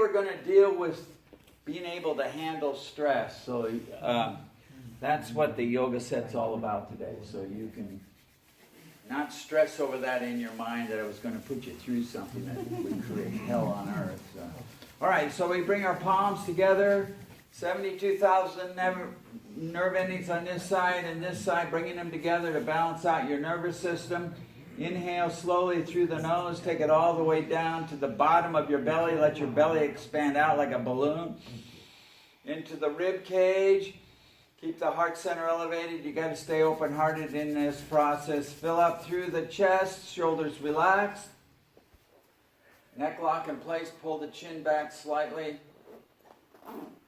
we're going to deal with being able to handle stress. So that's what the yoga set's all about today. So you can not stress over that in your mind that I was going to put you through something that would create hell on earth. So. All right, so we bring our palms together, 72,000 nerve endings on this side and this side, bringing them together to balance out your nervous system. Inhale slowly through the nose, take it all the way down to the bottom of your belly, let your belly expand out like a balloon. Into the rib cage, keep the heart center elevated. You got to stay open-hearted in this process. Fill up through the chest, shoulders relaxed. Neck lock in place, pull the chin back slightly.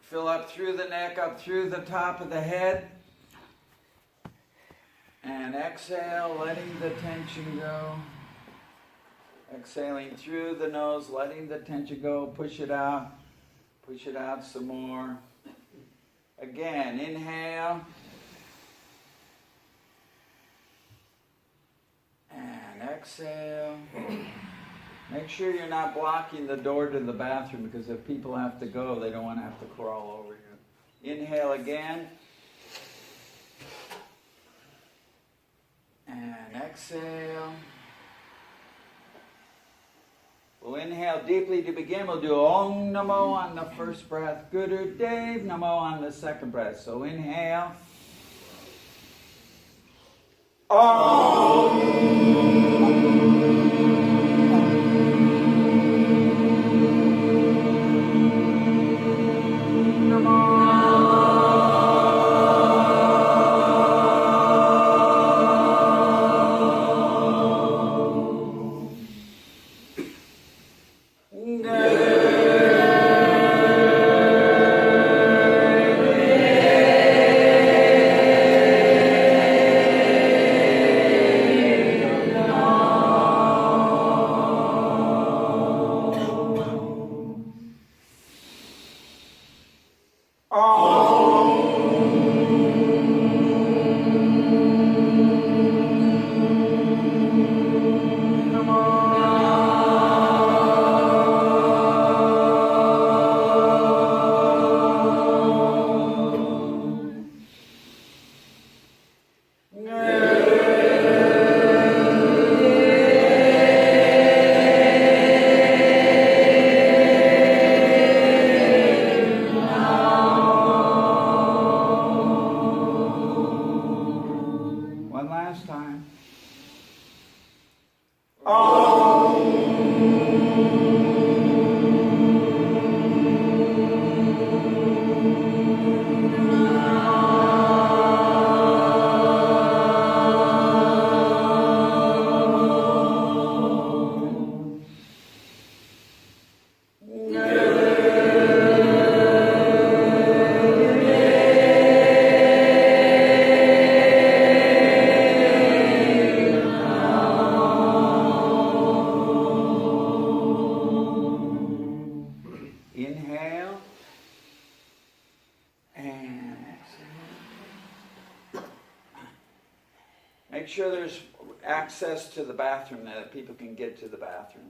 Fill up through the neck, up through the top of the head. And exhale, letting the tension go. Exhaling through the nose, letting the tension go. Push it out. Push it out some more. Again, inhale. And exhale. Make sure you're not blocking the door to the bathroom, because if people have to go, they don't want to have to crawl over you. Inhale again. And exhale. We'll inhale deeply to begin. We'll do Om Namo on the first breath. Guru Dev Namo on the second breath. So inhale. Om. Make sure there's access to the bathroom, that people can get to the bathroom.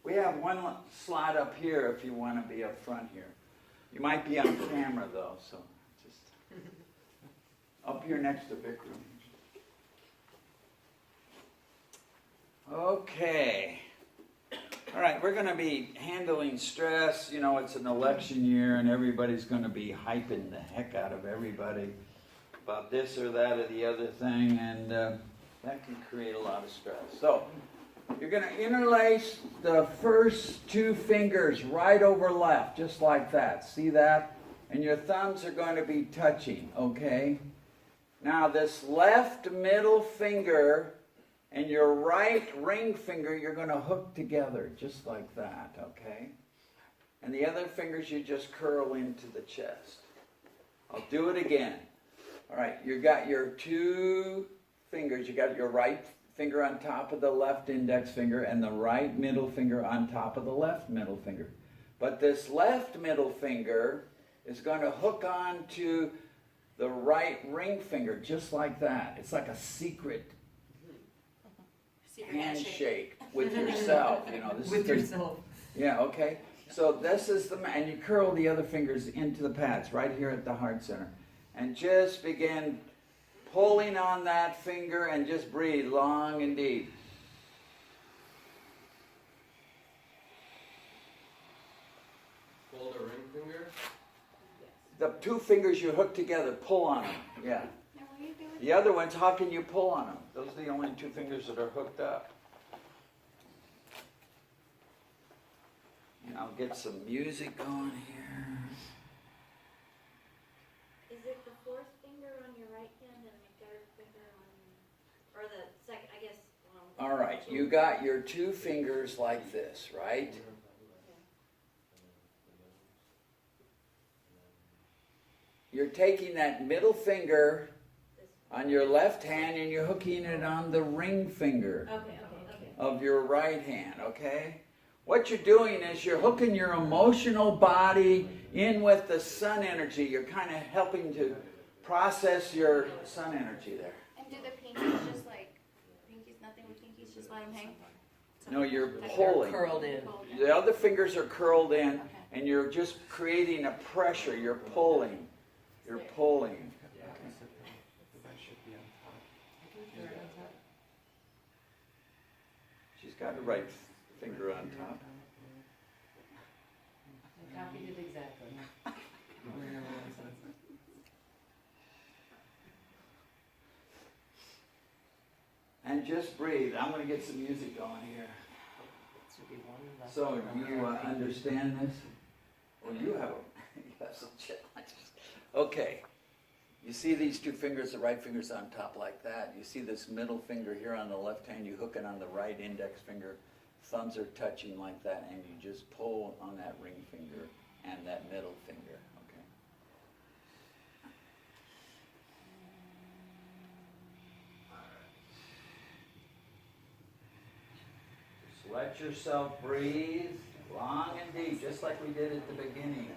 We have one slot up here if you want to be up front here. You might be on camera though, so just up here next to Vikram. Okay. All right, we're going to be handling stress. You know, it's an election year and everybody's going to be hyping the heck out of everybody about this or that or the other thing, and that can create a lot of stress. So you're going to interlace the first two fingers right over left, just like that. See that? And your thumbs are going to be touching, okay? Now this left middle finger and your right ring finger, you're going to hook together, just like that, okay? And the other fingers you just curl into the chest. I'll do it again. All right, you got your two fingers. You got your right finger on top of the left index finger and the right middle finger on top of the left middle finger. But this left middle finger is going to hook on to the right ring finger, just like that. It's like a secret handshake with yourself. You know, this with yourself. Yeah, okay. So this is and you curl the other fingers into the pads right here at the heart center. And just begin pulling on that finger and just breathe long and deep. Pull the ring finger? The two fingers you hook together, pull on them. Yeah. The other ones, how can you pull on them? Those are the only two fingers that are hooked up. And I'll get some music going here. Is it the fourth finger on your right hand and the third finger on, or the second, I guess? All right, you got your two fingers like this, right? You're taking that middle finger on your left hand and you're hooking it on the ring finger of your right hand, okay? What you're doing is you're hooking your emotional body in with the sun energy. You're kind of helping to process your sun energy there. And do the pinkies just like, nothing with pinkies, just let them hang? No, you're pulling. They're curled in. The other fingers are curled in and you're just creating a pressure. You're pulling. You're pulling. She's got her right finger on top. I copied it exactly. And just breathe. I'm going to get some music going here. So, do you understand this? Well, you have some challenges. Okay. You see these two fingers, the right finger's on top like that. You see this middle finger here on the left hand, you hook it on the right index finger. Thumbs are touching like that, and you just pull on that ring finger and that middle finger. Okay. Just let yourself breathe long and deep, just like we did at the beginning.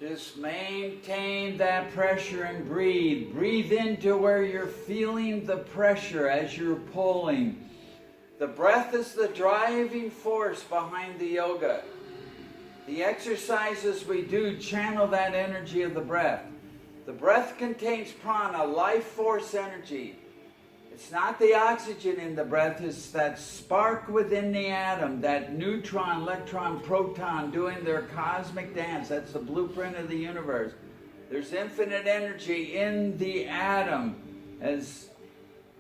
Just maintain that pressure and breathe. Breathe into where you're feeling the pressure as you're pulling. The breath is the driving force behind the yoga. The exercises we do channel that energy of the breath. The breath contains prana, life force energy. It's not the oxygen in the breath, it's that spark within the atom, that neutron, electron, proton doing their cosmic dance. That's the blueprint of the universe. There's infinite energy in the atom, as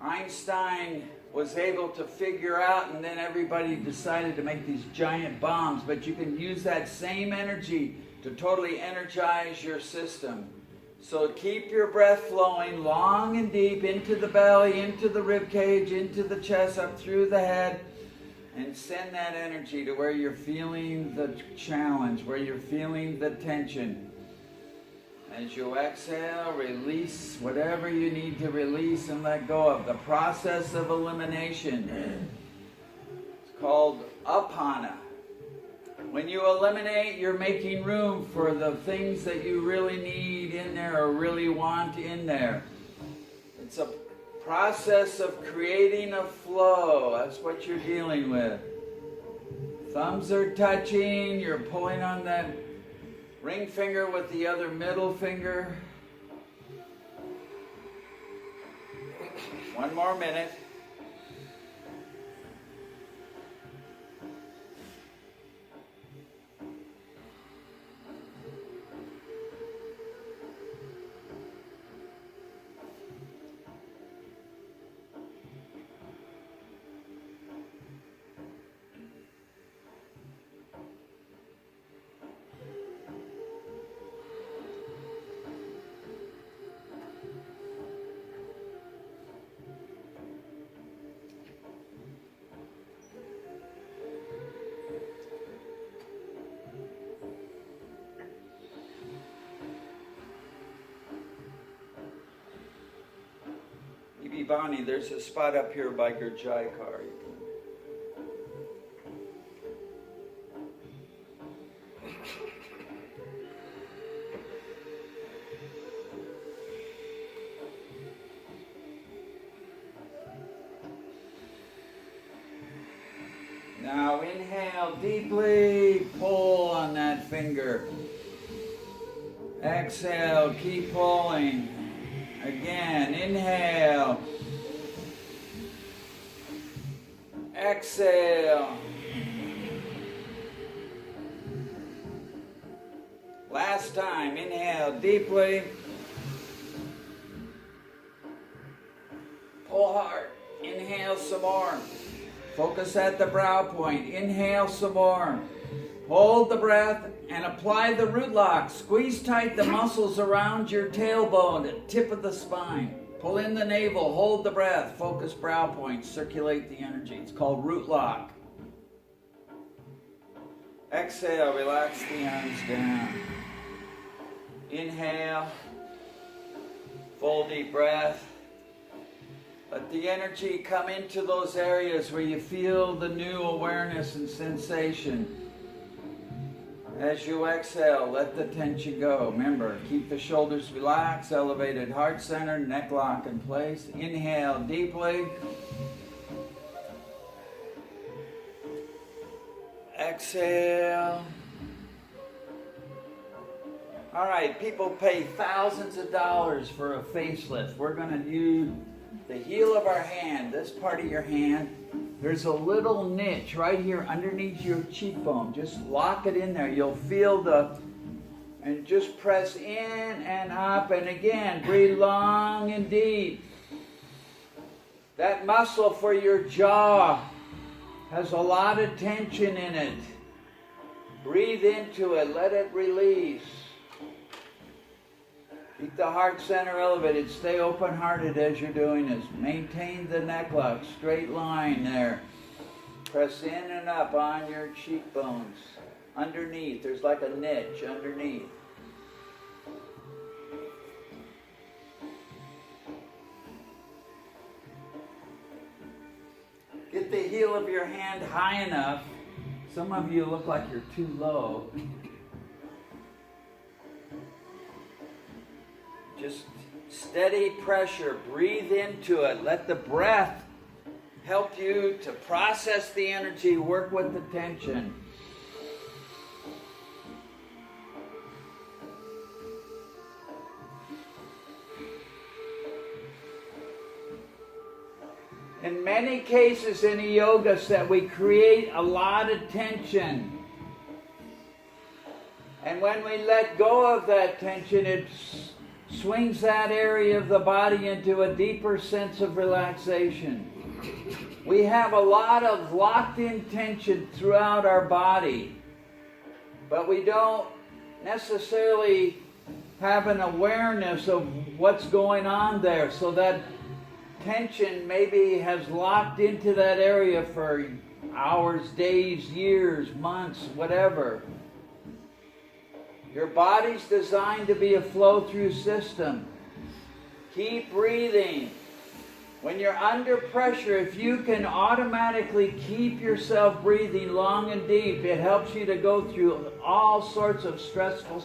Einstein was able to figure out, and then everybody decided to make these giant bombs. But you can use that same energy to totally energize your system. So keep your breath flowing long and deep into the belly, into the rib cage, into the chest, up through the head, and send that energy to where you're feeling the challenge, where you're feeling the tension. As you exhale, release whatever you need to release and let go of. The process of elimination. It's called apana. When you eliminate, you're making room for the things that you really need in there or really want in there. It's a process of creating a flow. That's what you're dealing with. Thumbs are touching. You're pulling on that ring finger with the other middle finger. One more minute. Bonnie, there's a spot up here by Gurjai Kar. Now inhale deeply, pull on that finger. Exhale, keep pulling. Again, inhale. Exhale. Last time, inhale deeply. Pull hard. Inhale some more. Focus at the brow point. Inhale some more. Hold the breath and apply the root lock. Squeeze tight the muscles around your tailbone, the tip of the spine. Pull in the navel, hold the breath, focus brow point, circulate the energy. It's called root lock. Exhale, relax the arms down. Inhale, full deep breath. Let the energy come into those areas where you feel the new awareness and sensation. As you exhale, let the tension go. Remember, keep the shoulders relaxed, elevated heart center, neck lock in place. Inhale deeply. Exhale. All right, people pay thousands of dollars for a facelift. We're going to use the heel of our hand, this part of your hand. There's a little niche right here underneath your cheekbone. Just lock it in there. You'll feel and just press in and up. And again, breathe long and deep. That muscle for your jaw has a lot of tension in it. Breathe into it. Let it release. Keep the heart center elevated. Stay open-hearted as you're doing this. Maintain the neck lock. Straight line there. Press in and up on your cheekbones. Underneath. There's like a niche underneath. Get the heel of your hand high enough. Some of you look like you're too low. Just steady pressure. Breathe into it. Let the breath help you to process the energy, work with the tension. In many cases in a yoga set, we create a lot of tension. And when we let go of that tension, it swings that area of the body into a deeper sense of relaxation. We have a lot of locked-in tension throughout our body, but we don't necessarily have an awareness of what's going on there. So that tension maybe has locked into that area for hours, days, years, months, whatever. Your body's designed to be a flow-through system. Keep breathing. When you're under pressure, if you can automatically keep yourself breathing long and deep, it helps you to go through all sorts of stressful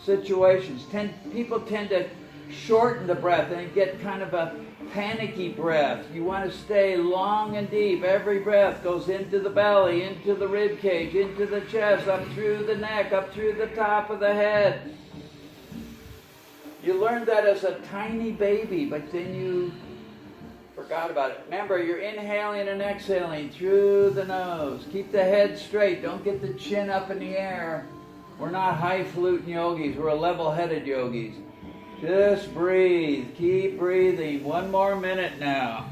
situations. People tend to shorten the breath and get kind of a panicky breath. You want to stay long and deep. Every breath goes into the belly, into the rib cage, into the chest, up through the neck, up through the top of the head. You learned that as a tiny baby, but then you forgot about it. Remember, you're inhaling and exhaling through the nose. Keep the head straight. Don't get the chin up in the air. We're not highfalutin yogis. We're level-headed yogis. Just breathe. Keep breathing. 1 more minute now.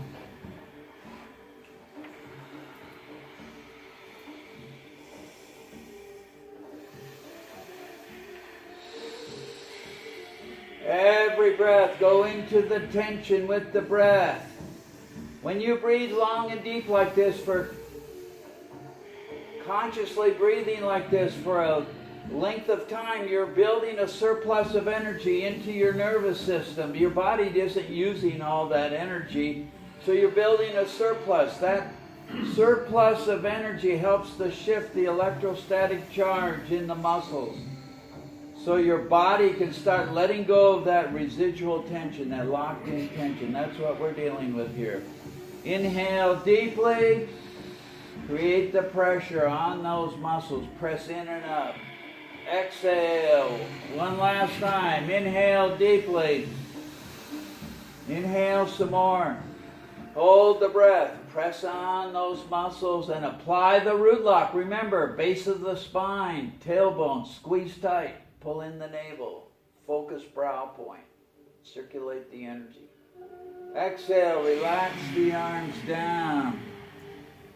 Every breath, go into the tension with the breath. When you breathe long and deep like this, for consciously breathing like this for a length of time, you're building a surplus of energy into your nervous system. Your body isn't using all that energy, so you're building a surplus. That surplus of energy helps to shift the electrostatic charge in the muscles, so your body can start letting go of that residual tension, that locked-in tension. That's what we're dealing with here. Inhale deeply. Create the pressure on those muscles. Press in and up. Exhale. 1 last time. Inhale deeply. Inhale some more. Hold the breath. Press on those muscles and apply the root lock. Remember, base of the spine, tailbone, squeeze tight. Pull in the navel. Focus brow point. Circulate the energy. Exhale, relax the arms down.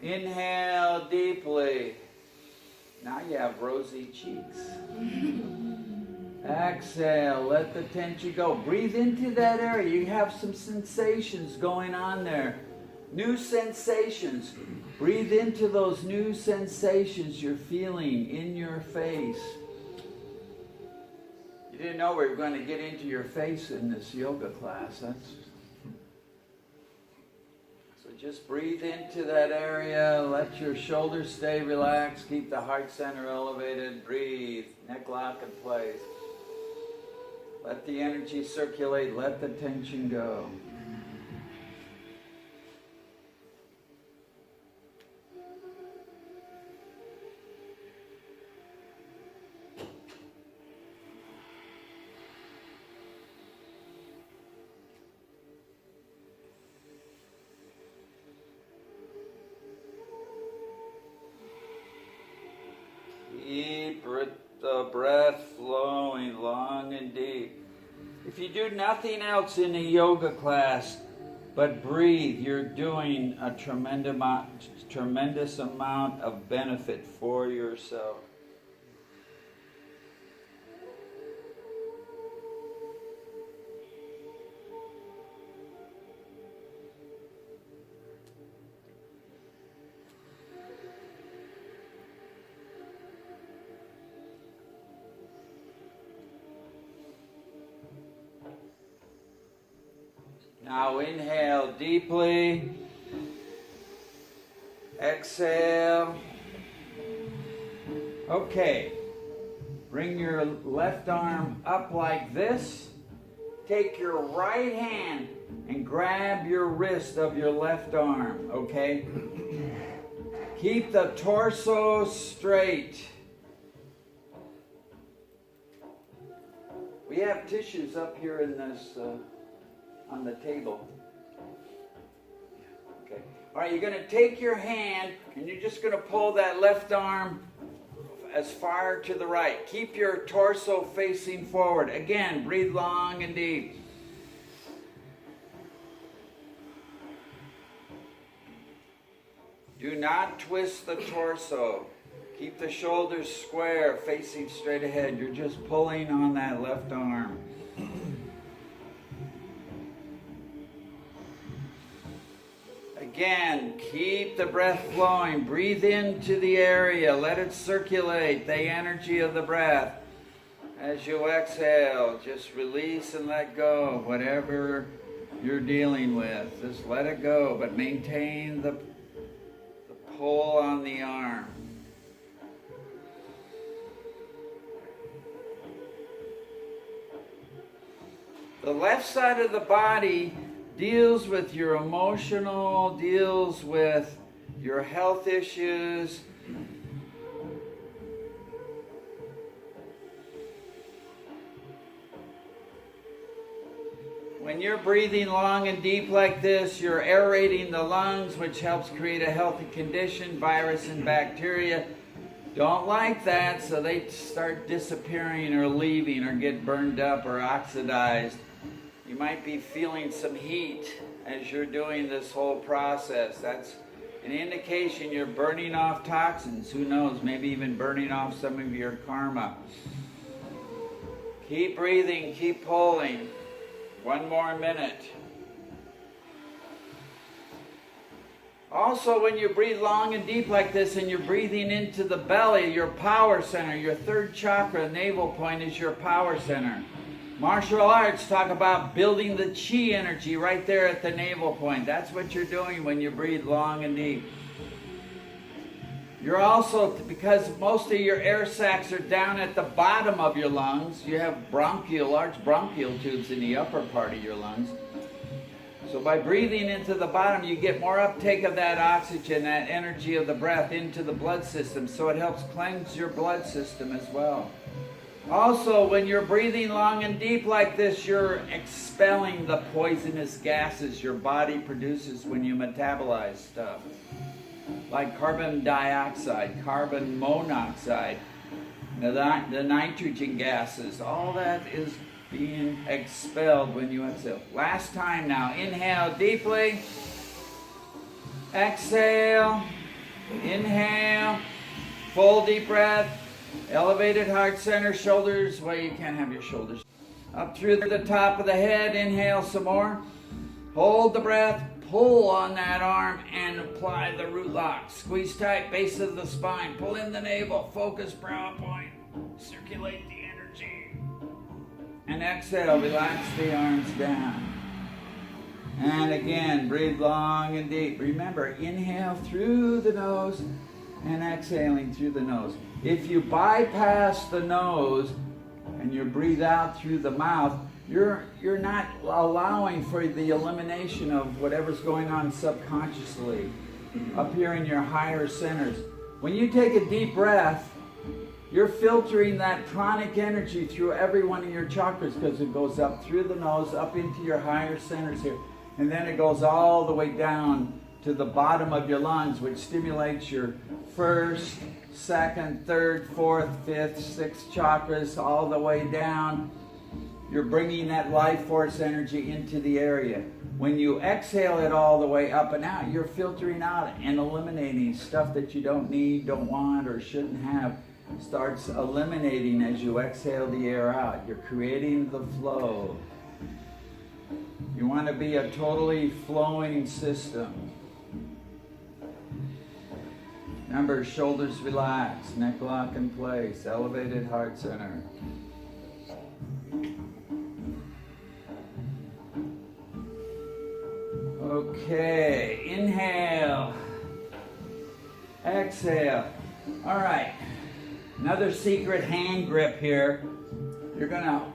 Inhale deeply. Now you have rosy cheeks. Exhale, let the tension go. Breathe into that area. You have some sensations going on there. New sensations. Breathe into those new sensations you're feeling in your face. You didn't know we were going to get into your face in this yoga class. So just breathe into that area. Let your shoulders stay relaxed. Keep the heart center elevated. Breathe. Neck lock in place. Let the energy circulate. Let the tension go. Keep the breath flowing long and deep. If you do nothing else in a yoga class but breathe, you're doing a tremendous amount of benefit for yourself. Now inhale deeply. Exhale. Okay. Bring your left arm up like this. Take your right hand and grab your wrist of your left arm, okay? Keep the torso straight. We have tissues up here in this on the table. Okay. All right, you're going to take your hand and you're just going to pull that left arm as far to the right. Keep your torso facing forward. Again, breathe long and deep. Do not twist the torso. Keep the shoulders square, facing straight ahead. You're just pulling on that left arm. Again, keep the breath flowing. Breathe into the area. Let it circulate, the energy of the breath. As you exhale, just release and let go of whatever you're dealing with. Just let it go, but maintain the pull on the arm. The left side of the body deals with your emotional, deals with your health issues. When you're breathing long and deep like this, you're aerating the lungs, which helps create a healthy condition. Virus and bacteria don't like that, so they start disappearing or leaving or get burned up or oxidized. You might be feeling some heat as you're doing this whole process. That's an indication you're burning off toxins. Who knows, maybe even burning off some of your karma. Keep breathing, keep pulling. One more minute. Also, when you breathe long and deep like this and you're breathing into the belly, your power center, your third chakra, navel point, is your power center. Martial arts talk about building the chi energy right there at the navel point. That's what you're doing when you breathe long and deep. You're also, because most of your air sacs are down at the bottom of your lungs, you have large bronchial tubes in the upper part of your lungs. So by breathing into the bottom, you get more uptake of that oxygen, that energy of the breath into the blood system. So it helps cleanse your blood system as well. Also, when you're breathing long and deep like this, you're expelling the poisonous gases your body produces when you metabolize stuff. Like carbon dioxide, carbon monoxide, the nitrogen gases, all that is being expelled when you exhale. Last time now. Inhale deeply. Exhale. Inhale. Full deep breath. Elevated heart center, shoulders. Well, you can't have your shoulders. Up through the top of the head. Inhale some more. Hold the breath. Pull on that arm and apply the root lock. Squeeze tight, base of the spine. Pull in the navel. Focus brow point. Circulate the energy. And exhale, relax the arms down. And again, breathe long and deep. Remember, inhale through the nose and exhaling through the nose. If you bypass the nose and you breathe out through the mouth, you're not allowing for the elimination of whatever's going on subconsciously up here in your higher centers. When you take a deep breath, you're filtering that pranic energy through every one of your chakras, because it goes up through the nose, up into your higher centers here, and then it goes all the way down to the bottom of your lungs, which stimulates your first, second, third, fourth, fifth, sixth chakras all the way down. You're bringing that life force energy into the area. When you exhale it all the way up and out, you're filtering out and eliminating stuff that you don't need, don't want, or shouldn't have. Starts eliminating as you exhale the air out. You're creating the flow. You want to be a totally flowing system. Remember, shoulders relaxed, neck lock in place, elevated heart center. Okay, inhale, exhale. All right, another secret hand grip here. You're gonna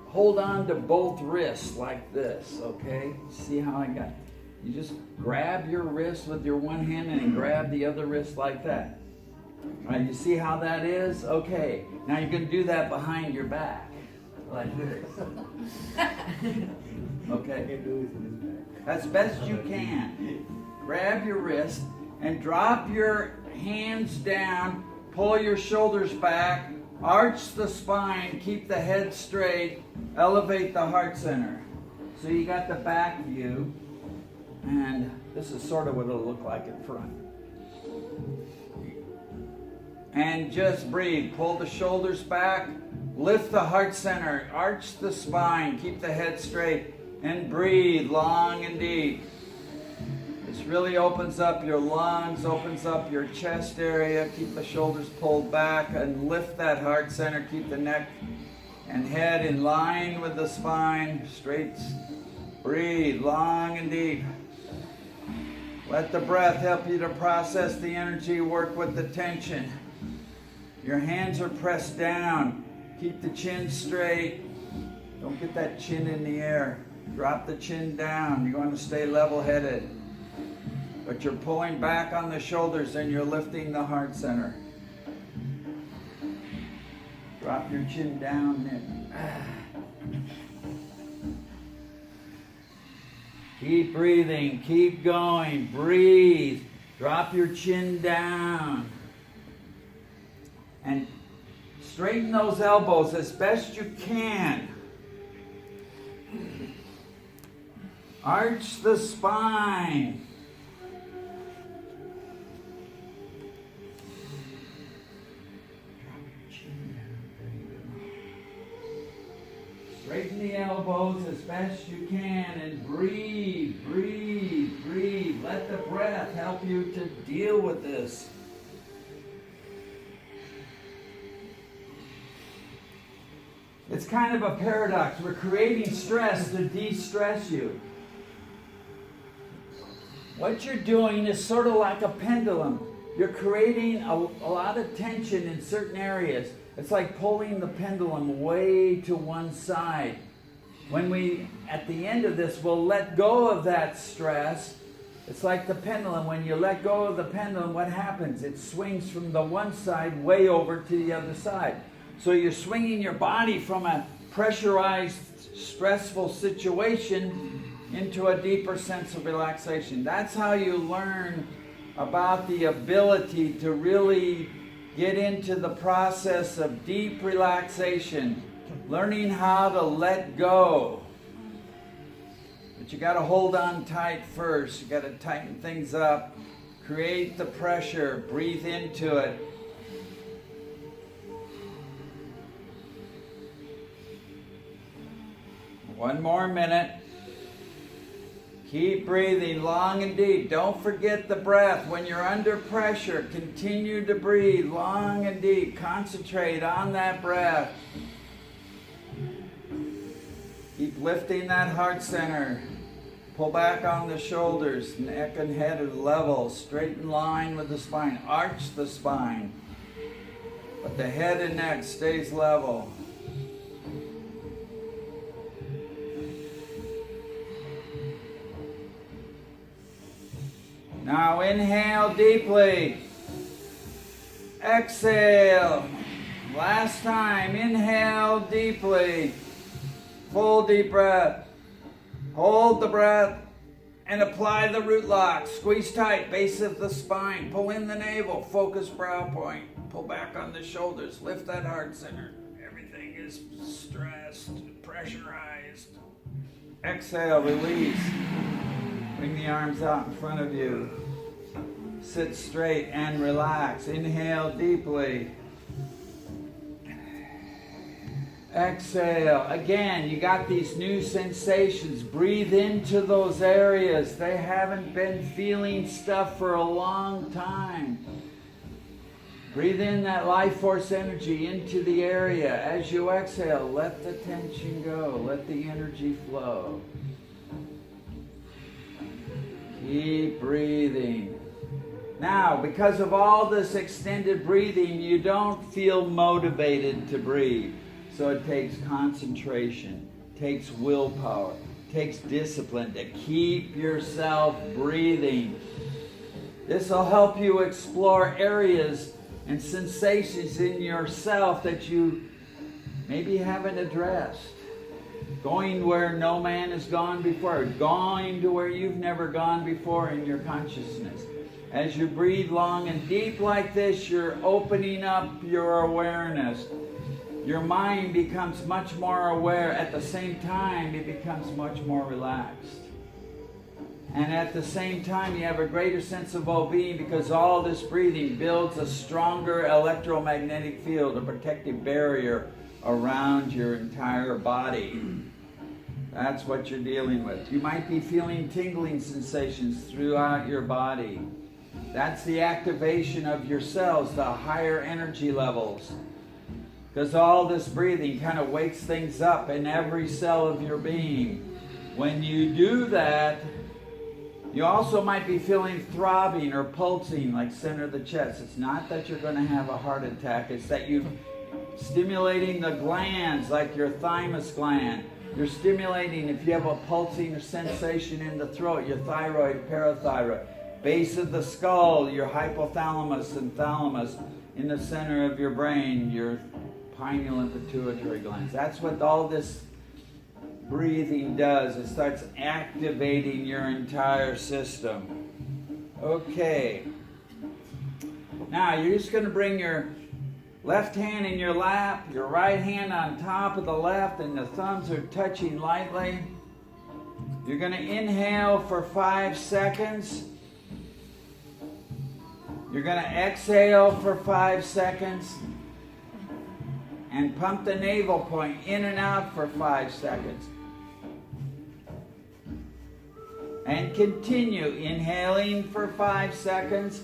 hold on to both wrists like this, okay? See how I got? You just grab your wrist with your one hand and grab the other wrist like that. All right, you see how that is? Okay, now you're gonna do that behind your back, like this. Okay. As best you can. Grab your wrist and drop your hands down, pull your shoulders back, arch the spine, keep the head straight, elevate the heart center. So you got the back view, and this is sort of what it'll look like in front. And just breathe. Pull the shoulders back, lift the heart center, arch the spine, keep the head straight, and breathe long and deep. This really opens up your lungs, opens up your chest area. Keep the shoulders pulled back and lift that heart center. Keep the neck and head in line with the spine, straight Breathe long and deep. Let the breath help you to process the energy, work with the tension. Your hands are pressed down. Keep the chin straight. Don't get that chin in the air. Drop the chin down. You want to stay level-headed. But you're pulling back on the shoulders and you're lifting the heart center. Drop your chin down, Nick. Keep breathing. Keep going. Breathe. Drop your chin down. And straighten those elbows as best you can. Arch the spine. Straighten the elbows as best you can and breathe, breathe, breathe. Let the breath help you to deal with this. It's kind of a paradox. We're creating stress to de-stress you. What you're doing is sort of like a pendulum. You're creating a lot of tension in certain areas. It's like pulling the pendulum way to one side. When we, at the end of this, will let go of that stress, it's like the pendulum. When you let go of the pendulum, what happens? It swings from the one side way over to the other side. So you're swinging your body from a pressurized, stressful situation into a deeper sense of relaxation. That's how you learn about the ability to really get into the process of deep relaxation, learning how to let go. But you got to hold on tight first. You got to tighten things up, create the pressure, breathe into it. One more minute. Keep breathing long and deep. Don't forget the breath. When you're under pressure, continue to breathe long and deep. Concentrate on that breath. Keep lifting that heart center. Pull back on the shoulders. Neck and head are level. Straighten line with the spine. Arch the spine. But the head and neck stays level. Now inhale deeply. Exhale. Last time. Inhale deeply. Full deep breath. Hold the breath and apply the root lock. Squeeze tight, base of the spine. Pull in the navel. Focus brow point. Pull back on the shoulders. Lift that heart center. Everything is stressed, pressurized. Exhale, release. Bring the arms out in front of you. Sit straight and relax. Inhale deeply. Exhale. Again, you got these new sensations. Breathe into those areas. They haven't been feeling stuff for a long time. Breathe in that life force energy into the area. As you exhale, let the tension go. Let the energy flow. Keep breathing. Now, because of all this extended breathing, you don't feel motivated to breathe. So it takes concentration, takes willpower, takes discipline to keep yourself breathing. This will help you explore areas and sensations in yourself that you maybe haven't addressed. Going where no man has gone before. Going to where you've never gone before in your consciousness. As you breathe long and deep like this, you're opening up your awareness. Your mind becomes much more aware. At the same time, it becomes much more relaxed. And at the same time, you have a greater sense of well-being because all this breathing builds a stronger electromagnetic field, a protective barrier around your entire body. That's what you're dealing with. You might be feeling tingling sensations throughout your body. That's the activation of your cells, the higher energy levels. Because all this breathing kind of wakes things up in every cell of your being. When you do that, you also might be feeling throbbing or pulsing like center of the chest. It's not that you're going to have a heart attack. It's that you're stimulating the glands like your thymus gland. You're stimulating, if you have a pulsing or sensation in the throat, your thyroid, parathyroid. Base of the skull, your hypothalamus and thalamus. In the center of your brain, your pineal and pituitary glands. That's what all this breathing does. It starts activating your entire system. Okay. Now you're just going to bring your left hand in your lap, your right hand on top of the left, and the thumbs are touching lightly. You're going to inhale for 5 seconds. You're going to exhale for 5 seconds. And pump the navel point in and out for 5 seconds. And continue inhaling for 5 seconds.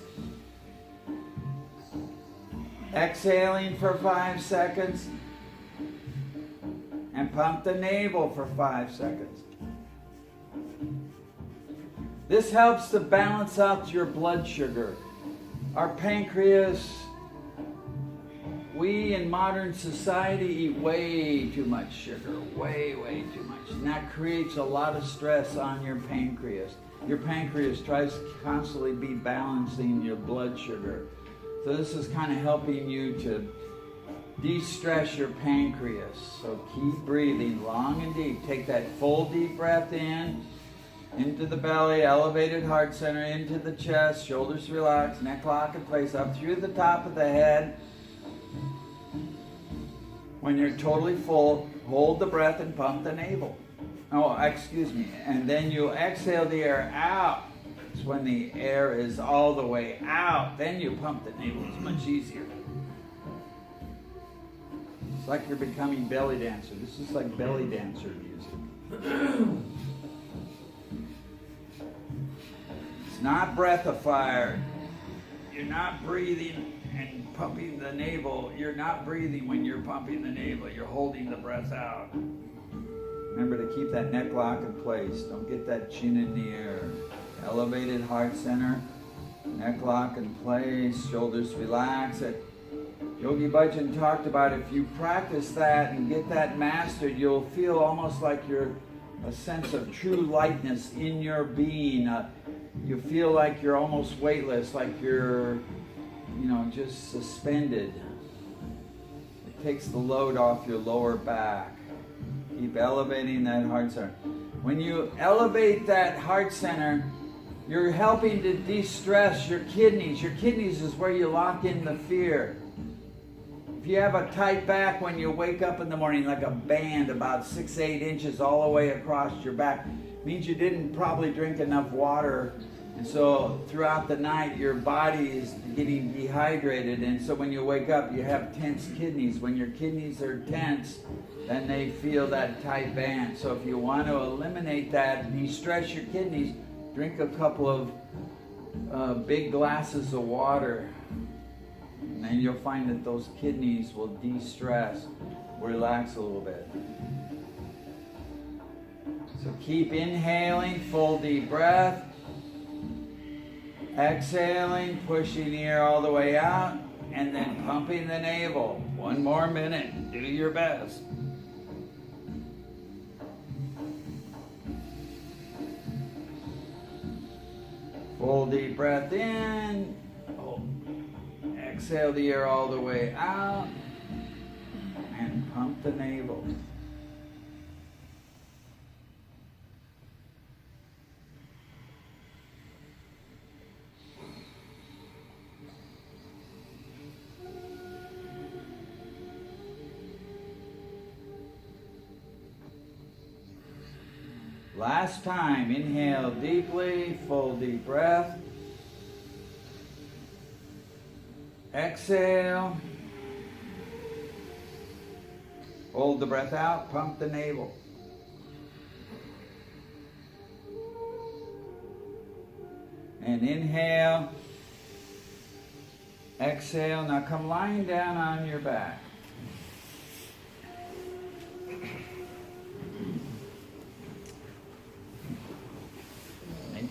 Exhaling for 5 seconds. And pump the navel for 5 seconds. This helps to balance out your blood sugar. Our pancreas, we in modern society eat way too much sugar, way too much. And that creates a lot of stress on your pancreas. Your pancreas tries to constantly be balancing your blood sugar. So this is kind of helping you to de-stress your pancreas. So keep breathing long and deep. Take that full deep breath in, into the belly, elevated heart center, into the chest, shoulders relaxed, neck lock in place, up through the top of the head. When you're totally full, hold the breath and pump the navel. Oh, excuse me. And then you exhale the air out. It's when the air is all the way out. Then you pump the navel. It's much easier. It's like you're becoming belly dancer. This is like belly dancer music. It's not breath of fire. You're not breathing and pumping the navel. You're not breathing when you're pumping the navel. You're holding the breath out. Remember to keep that neck lock in place. Don't get that chin in the air. Elevated heart center. Neck lock in place. Shoulders relax. Yogi Bhajan talked about if you practice that and get that mastered, you'll feel almost like you're a sense of true lightness in your being. You feel like you're almost weightless, like you're, just suspended. It takes the load off your lower back. Keep elevating that heart center. When you elevate that heart center, you're helping to de-stress your kidneys. Your kidneys is where you lock in the fear. If you have a tight back when you wake up in the morning, like a band about 6-8 inches all the way across your back, means you didn't probably drink enough water. And so throughout the night, your body is getting dehydrated. And so when you wake up, you have tense kidneys. When your kidneys are tense, then they feel that tight band. So if you want to eliminate that, de-stress your kidneys, drink a couple of big glasses of water. And then you'll find that those kidneys will de-stress, relax a little bit. So keep inhaling, full deep breath. Exhaling, pushing the air all the way out, and then pumping the navel. 1 more minute. Do your best. Full deep breath in. Exhale the air all the way out, and pump the navel. Last time, inhale deeply, full deep breath. Exhale. Hold the breath out, pump the navel. And inhale. Exhale. Now come lying down on your back.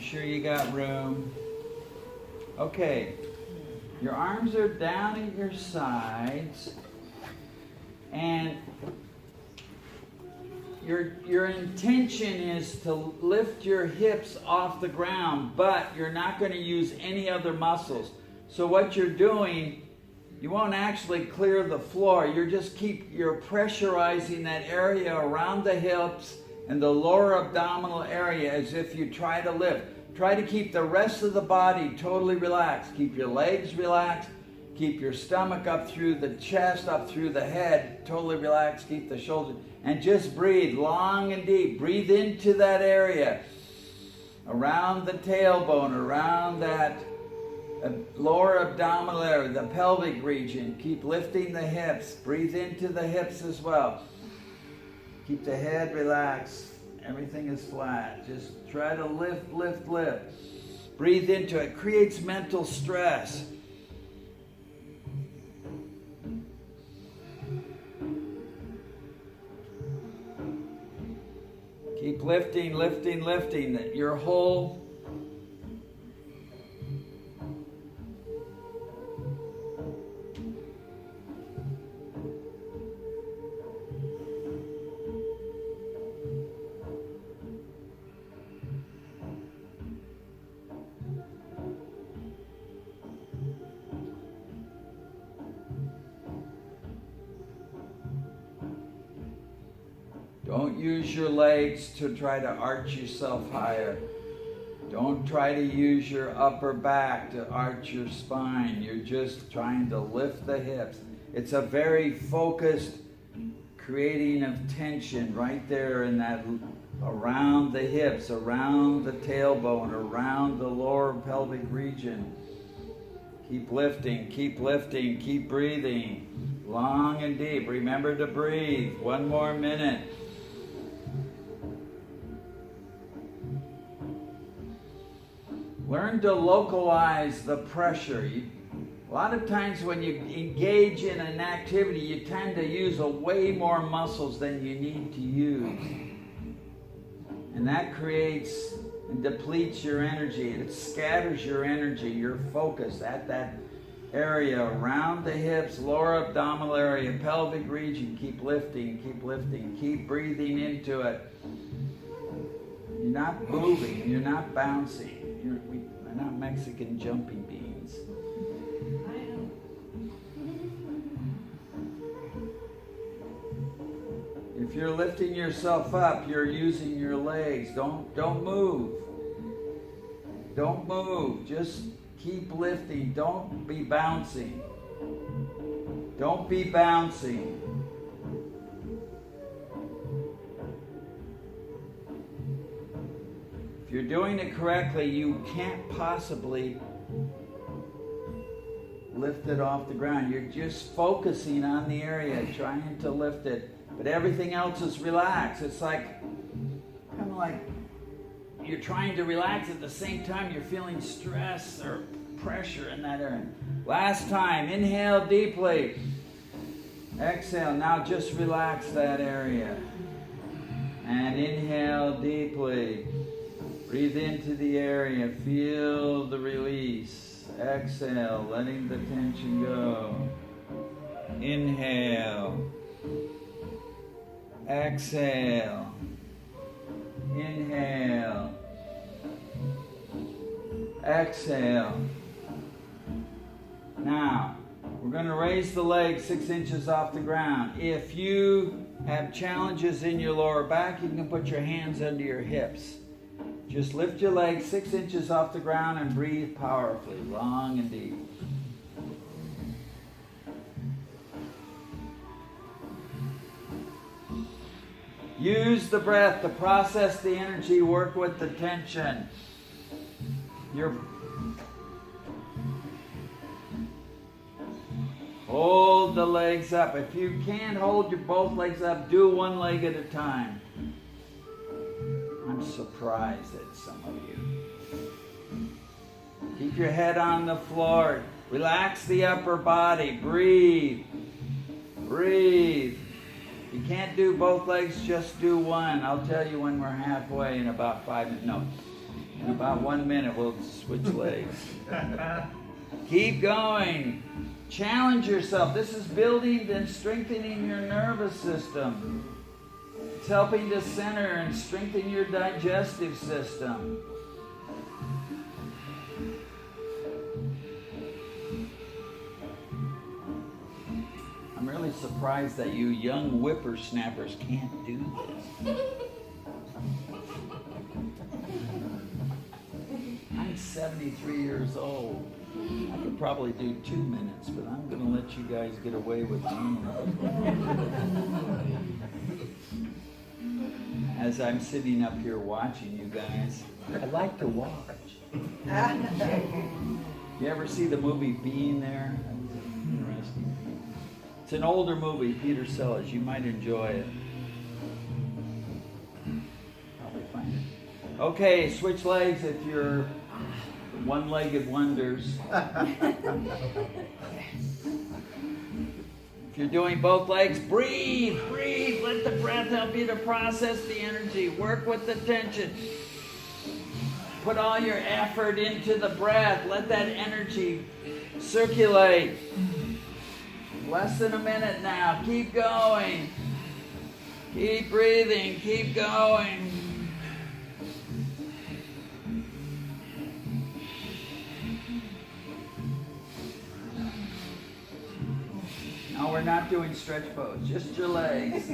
sure you got room. Okay. Your arms are down at your sides. And your intention is to lift your hips off the ground, but you're not going to use any other muscles. So what you're doing, you won't actually clear the floor. You're pressurizing that area around the hips and the lower abdominal area as if you try to lift. Try to keep the rest of the body totally relaxed. Keep your legs relaxed. Keep your stomach up through the chest, up through the head, totally relaxed. Keep the shoulders. And just breathe long and deep. Breathe into that area. Around the tailbone, around that lower abdominal area, the pelvic region. Keep lifting the hips. Breathe into the hips as well. Keep the head relaxed. Everything is flat. Just try to lift, lift, lift. Breathe into it. Creates mental stress. Keep lifting, lifting, lifting. Your whole Don't use your legs to try to arch yourself higher. Don't try to use your upper back to arch your spine. You're just trying to lift the hips. It's a very focused creating of tension right there in that, around the hips, around the tailbone, around the lower pelvic region. Keep lifting, keep breathing. Long and deep. Remember to breathe. 1 more minute. Learn to localize the pressure. A lot of times when you engage in an activity, you tend to use way more muscles than you need to use. And that creates and depletes your energy. It scatters your energy, your focus at that area around the hips, lower abdominal area, pelvic region. Keep lifting, keep breathing into it. You're not moving, you're not bouncing. We're not Mexican jumping beans. If you're lifting yourself up, you're using your legs. Don't move. Don't move. Just keep lifting. Don't be bouncing. Don't be bouncing. If you're doing it correctly, you can't possibly lift it off the ground. You're just focusing on the area, trying to lift it. But everything else is relaxed. It's like, kind of like you're trying to relax at the same time you're feeling stress or pressure in that area. Last time, inhale deeply. Exhale. Now just relax that area. And inhale deeply. Breathe into the area. Feel the release. Exhale, letting the tension go. Inhale. Exhale. Inhale. Exhale. Now, we're going to raise the legs 6 inches off the ground. If you have challenges in your lower back, you can put your hands under your hips. Just lift your legs 6 inches off the ground and breathe powerfully, long and deep. Use the breath to process the energy, work with the tension. Hold the legs up. If you can't hold your both legs up, do one leg at a time. I'm surprised at some of you. Keep your head on the floor. Relax the upper body. Breathe. Breathe. You can't do both legs, just do one. I'll tell you when we're halfway in about 5 minutes. No. In about 1 minute, we'll switch legs. Keep going. Challenge yourself. This is building and strengthening your nervous system. It's helping to center and strengthen your digestive system. I'm really surprised that you young whippersnappers can't do this. I'm 73 years old. I could probably do 2 minutes, but I'm going to let you guys get away with 1. As I'm sitting up here watching you guys, I like to watch. You ever see the movie Being There? Interesting. It's an older movie, Peter Sellers. You might enjoy it. Probably find it. Okay, switch legs if you're one-legged wonders. If you're doing both legs, breathe, breathe. Let the breath help you to process the energy. Work with the tension. Put all your effort into the breath. Let that energy circulate. Less than a minute now. Keep going. Keep breathing. Keep going. No, we're not doing stretch pose. Just your legs.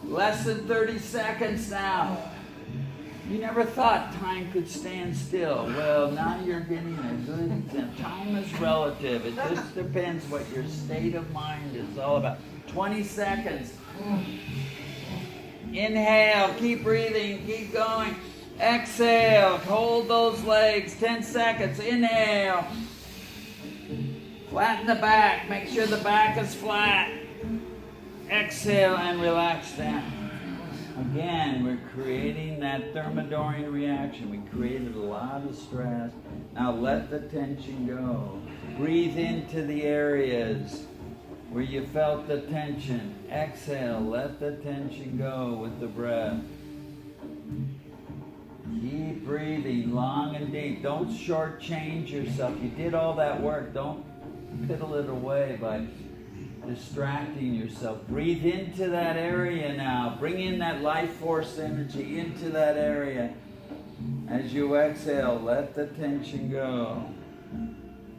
Less than 30 seconds now. You never thought time could stand still. Well, now you're getting a good example. Time is relative. It just depends what your state of mind is all about. 20 seconds. Inhale. Keep breathing. Keep going. Exhale. Hold those legs. 10 seconds. Inhale. Flatten the back. Make sure the back is flat. Exhale and relax down. Again, we're creating that thermodoring reaction. We created a lot of stress. Now let the tension go. Breathe into the areas where you felt the tension. Exhale, let the tension go with the breath. Keep breathing long and deep. Don't shortchange yourself. You did all that work. Don't piddle it away by distracting yourself. Breathe into that area now. Bring in that life force energy into that area. As you exhale, let the tension go.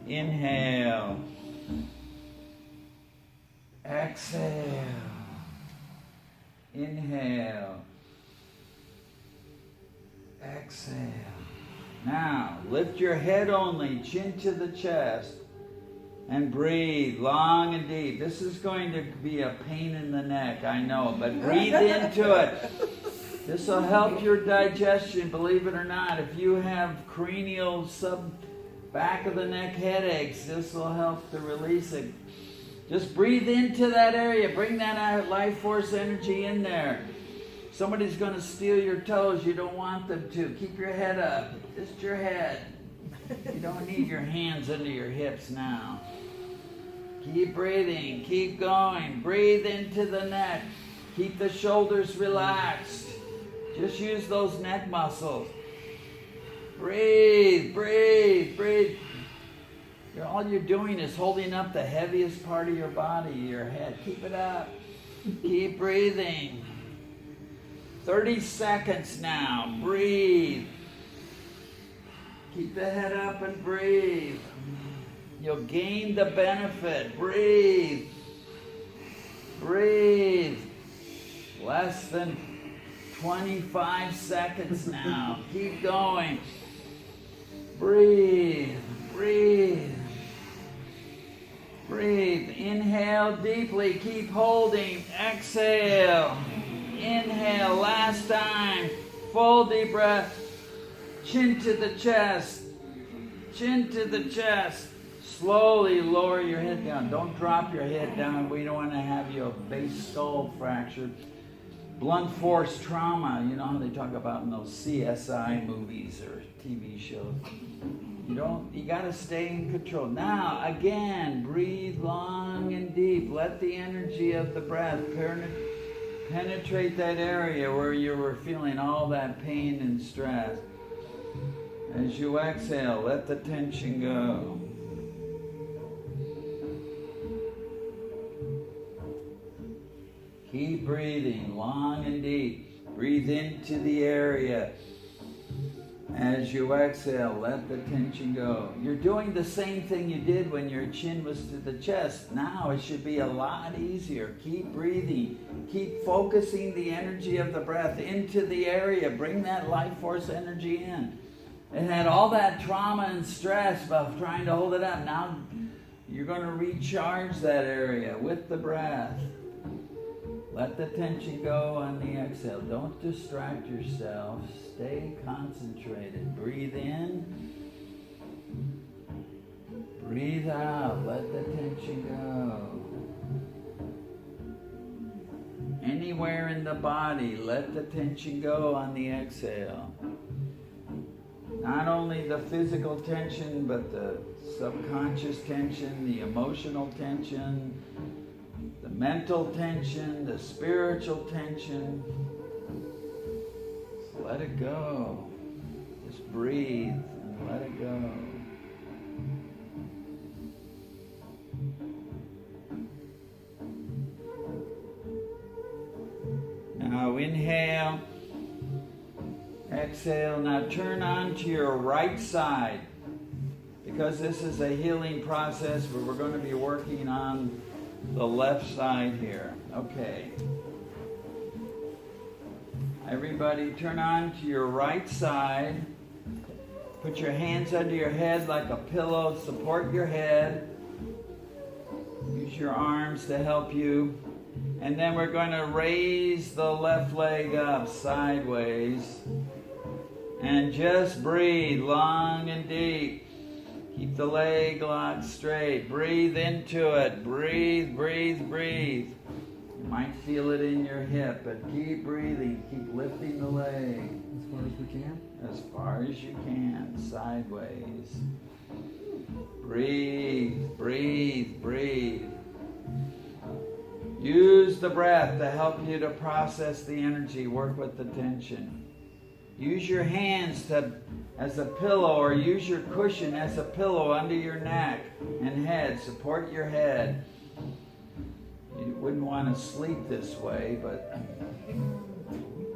Inhale. Exhale. Inhale. Exhale. Now, lift your head only, chin to the chest. And breathe long and deep. This is going to be a pain in the neck, I know, but breathe into it. This will help your digestion, believe it or not. If you have cranial back of the neck headaches, this will help to release it. Just breathe into that area. Bring that life force energy in there. Somebody's going to steal your toes. You don't want them to. Keep your head up. Just your head. You don't need your hands under your hips now. Keep breathing. Keep going. Breathe into the neck. Keep the shoulders relaxed. Just use those neck muscles. Breathe, breathe, breathe. All you're doing is holding up the heaviest part of your body, your head. Keep it up. Keep breathing. 30 seconds now. Breathe. Keep the head up and breathe. You'll gain the benefit. Breathe. Breathe. Less than 25 seconds now. Keep going. Breathe. Breathe. Breathe. Inhale deeply. Keep holding. Exhale. Inhale. Last time. Full deep breath. Chin to the chest. Chin to the chest. Slowly lower your head down. Don't drop your head down. We don't want to have your base skull fractured. Blunt force trauma. You know how they talk about in those CSI movies or TV shows. You got to stay in control. Now, again, breathe long and deep. Let the energy of the breath Penetrate that area where you were feeling all that pain and stress. As you exhale, let the tension go. Keep breathing long and deep. Breathe into the area. As you exhale, let the tension go. You're doing the same thing you did when your chin was to the chest. Now it should be a lot easier. Keep breathing. Keep focusing the energy of the breath into the area. Bring that life force energy in. It had all that trauma and stress about trying to hold it up. Now you're going to recharge that area with the breath. Let the tension go on the exhale. Don't distract yourself. Stay concentrated. Breathe in. Breathe out. Let the tension go. Anywhere in the body, let the tension go on the exhale. Not only the physical tension, but the subconscious tension, the emotional tension, the mental tension, the spiritual tension. Just let it go. Just breathe and let it go. Now inhale, exhale. Now turn on to your right side, because this is a healing process where we're going to be working on the left side here. Okay. Everybody turn on to your right side. Put your hands under your head like a pillow. Support your head. Use your arms to help you. And then we're going to raise the left leg up sideways. And just breathe long and deep. Keep the leg locked straight. Breathe into it. Breathe, breathe, breathe. You might feel it in your hip, but keep breathing. Keep lifting the leg. As far as we can? As far as you can. Sideways. Breathe, breathe, breathe. Use the breath to help you to process the energy. Work with the tension. Use your hands as a pillow, or use your cushion as a pillow under your neck and head. Support your head. You wouldn't want to sleep this way, but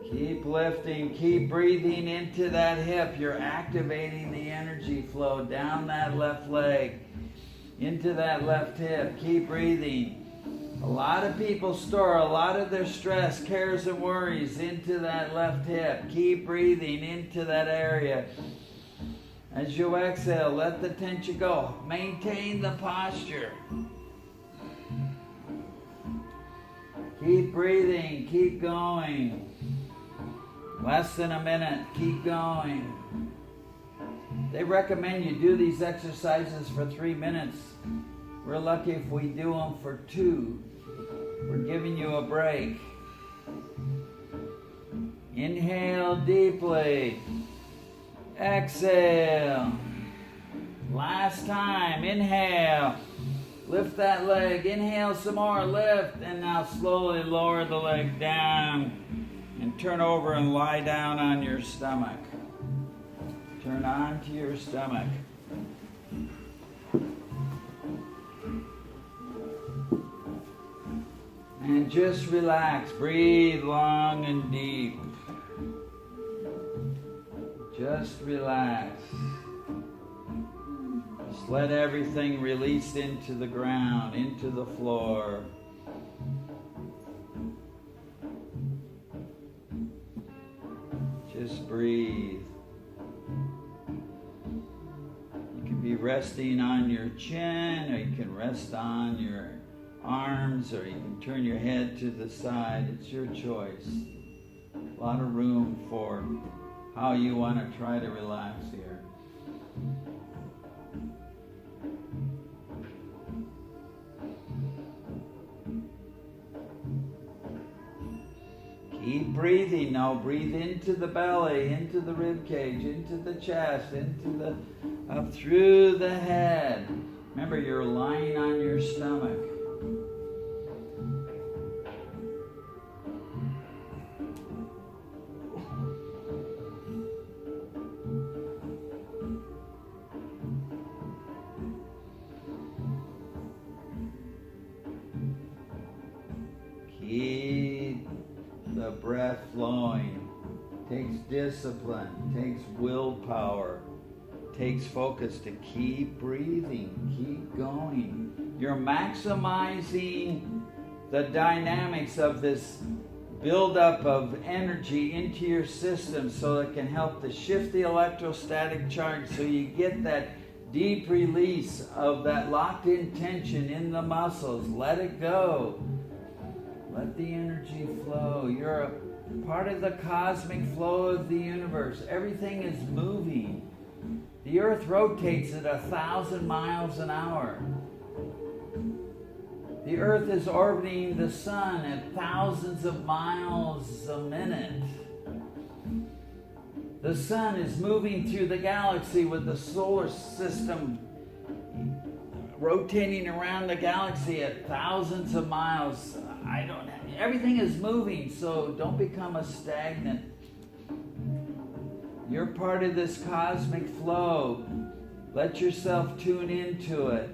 keep lifting, keep breathing into that hip. You're activating the energy flow down that left leg, into that left hip. Keep breathing. A lot of people store a lot of their stress, cares, and worries into that left hip. Keep breathing into that area. As you exhale, let the tension go. Maintain the posture. Keep breathing. Keep going. Less than a minute. Keep going. They recommend you do these exercises for 3 minutes. We're lucky if we do them for 2. We're giving you a break. Inhale deeply. Exhale. Last time. Inhale. Lift that leg. Inhale some more. Lift. And now slowly lower the leg down. And turn over and lie down on your stomach. Turn on to your stomach. And just relax. Breathe long and deep. Just relax. Just let everything release into the ground, into the floor. Just breathe. You can be resting on your chin, or you can rest on your arms, or you can turn your head to the side. It's your choice. A lot of room for how you want to try to relax here. Keep breathing now. Breathe into the belly, into the rib cage, into the chest, up through the head. Remember, you're lying on your stomach. the breath flowing. Takes discipline, takes willpower, takes focus to keep breathing, keep going. You're maximizing the dynamics of this buildup of energy into your system so it can help to shift the electrostatic charge so you get that deep release of that locked in tension in the muscles. Let it go. Let the energy flow. You're a part of the cosmic flow of the universe. Everything is moving. The earth rotates at 1,000 miles an hour. The earth is orbiting the sun at thousands of miles a minute. The sun is moving through the galaxy with the solar system rotating around the galaxy at thousands of miles. Everything is moving, so don't become a stagnant. You're part of this cosmic flow. Let yourself tune into it.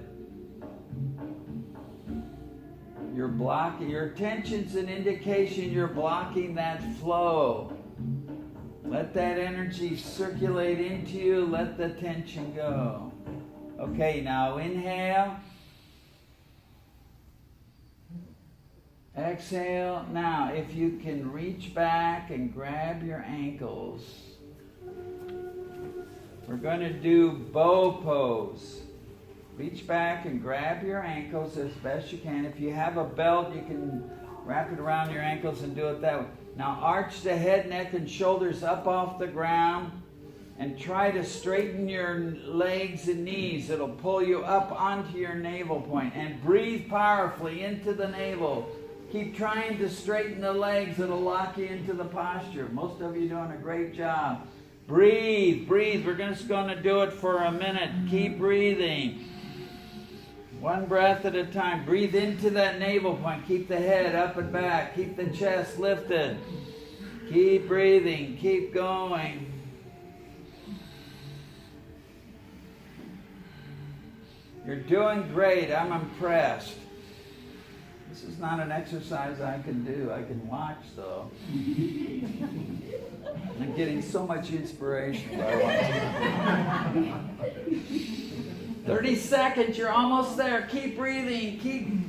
Your tension's an indication you're blocking that flow. Let that energy circulate into you. Let the tension go. Okay, now inhale. Exhale. Now, if you can reach back and grab your ankles, we're going to do bow pose. Reach back and grab your ankles as best you can. If you have a belt, you can wrap it around your ankles and do it that way. Now arch the head, neck, and shoulders up off the ground and try to straighten your legs and knees. It'll pull you up onto your navel point. And breathe powerfully into the navel. Keep trying to straighten the legs. It'll lock you into the posture. Most of you are doing a great job. Breathe, breathe. We're just going to do it for a minute. Keep breathing. One breath at a time. Breathe into that navel point. Keep the head up and back. Keep the chest lifted. Keep breathing. Keep going. You're doing great. I'm impressed. This is not an exercise I can do. I can watch, though. I'm getting so much inspiration by watching. 30 seconds, you're almost there. Keep breathing.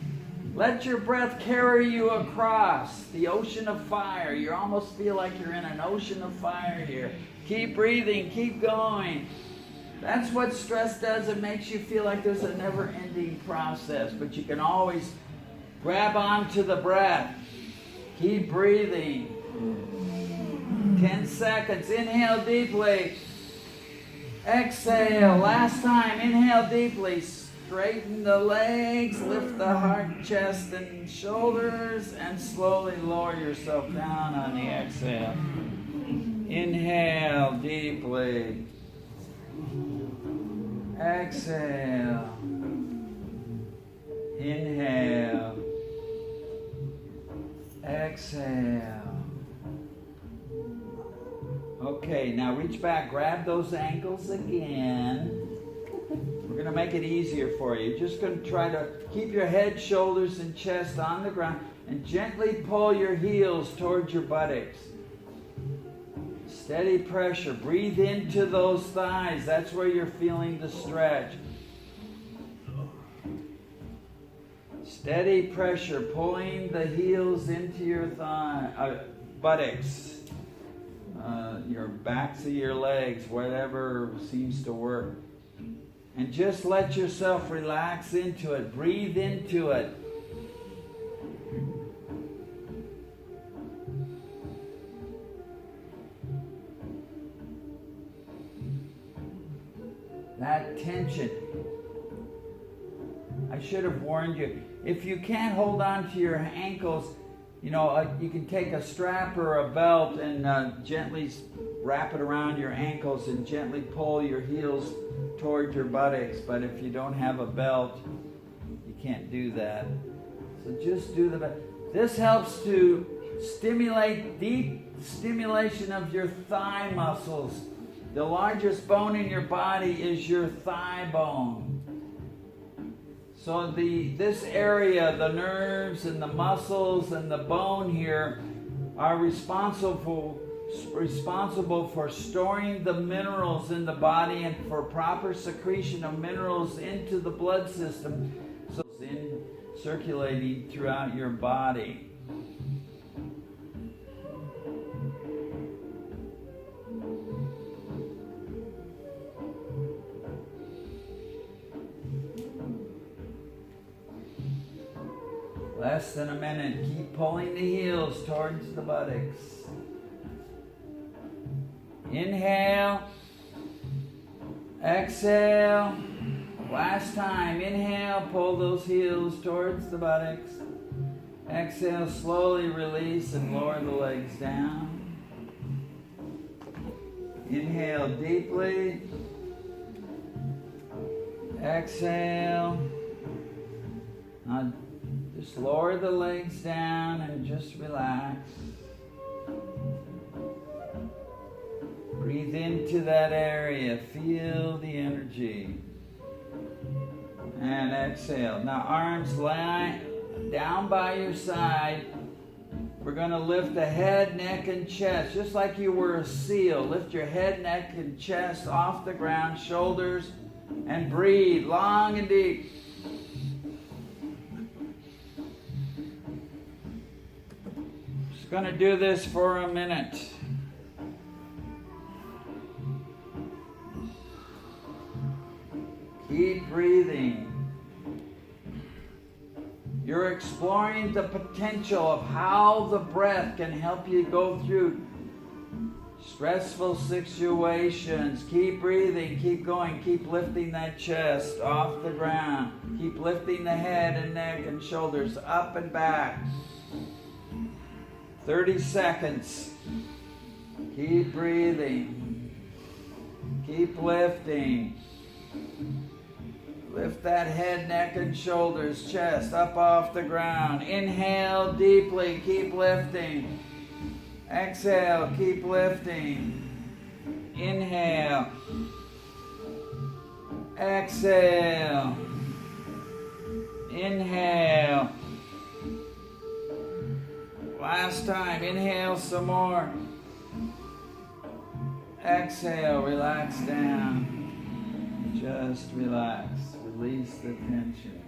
Let your breath carry you across the ocean of fire. You almost feel like you're in an ocean of fire here. Keep breathing, keep going. That's what stress does. It makes you feel like there's a never-ending process, but you can always grab onto the breath. Keep breathing. 10 seconds. Inhale deeply. Exhale. Last time. Inhale deeply. Straighten the legs. Lift the heart, chest, and shoulders. And slowly lower yourself down on the exhale. Inhale deeply. Exhale. Inhale. Exhale. Okay, now reach back, grab those ankles again. We're going to make it easier for you. You're just going to try to keep your head, shoulders, and chest on the ground and gently pull your heels towards your buttocks. Steady pressure. Breathe into those thighs. That's where you're feeling the stretch. Steady pressure, pulling the heels into your buttocks. Your backs of your legs, whatever seems to work. And just let yourself relax into it. Breathe into it. That tension. I should have warned you. If you can't hold on to your ankles, you can take a strap or a belt and gently wrap it around your ankles and gently pull your heels toward your buttocks. But if you don't have a belt, you can't do that. So just do the belt. This helps to stimulate deep stimulation of your thigh muscles. The largest bone in your body is your thigh bone. So this area, the nerves and the muscles and the bone here, are responsible for storing the minerals in the body and for proper secretion of minerals into the blood system, so it's in circulating throughout your body. Less than a minute. Keep pulling the heels towards the buttocks. Inhale. Exhale. Last time. Inhale. Pull those heels towards the buttocks. Exhale. Slowly release and lower the legs down. Inhale deeply. Exhale. Now, just lower the legs down and just relax. Breathe into that area. Feel the energy. And exhale. Now arms lie down by your side. We're going to lift the head, neck, and chest. Just like you were a seal. Lift your head, neck, and chest off the ground. Shoulders. And breathe long and deep. Going to do this for a minute. Keep breathing. You're exploring the potential of how the breath can help you go through stressful situations. Keep breathing, keep going, keep lifting that chest off the ground. Keep lifting the head and neck and shoulders up and back. 30 seconds. Keep breathing. Keep lifting. Lift that head, neck, and shoulders, chest up off the ground. Inhale deeply. Keep lifting. Exhale. Keep lifting. Inhale. Exhale. Inhale. Last time. Inhale some more. Exhale. Relax down. Just relax. Release the tension.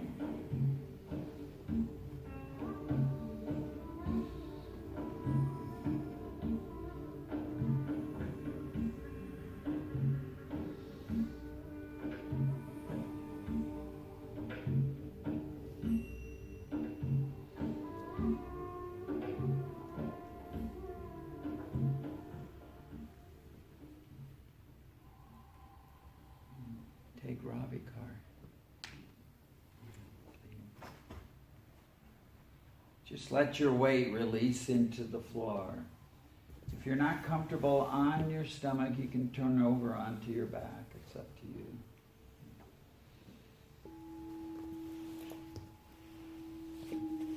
Take Ravi card. Just let your weight release into the floor. If you're not comfortable on your stomach, you can turn over onto your back. It's up to you.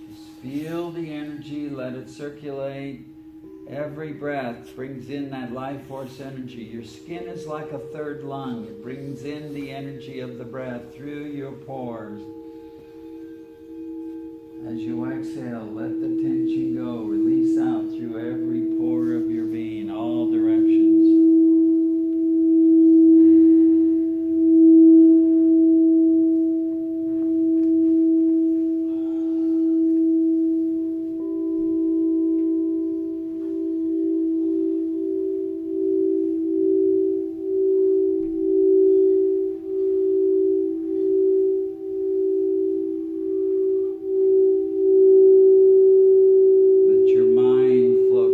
Just feel the energy, let it circulate. Every breath brings in that life force energy. Your skin is like a third lung. It brings in the energy of the breath through your pores. As you exhale, let the tension go. Release out through every pore of your being, all directions. Let your mind flow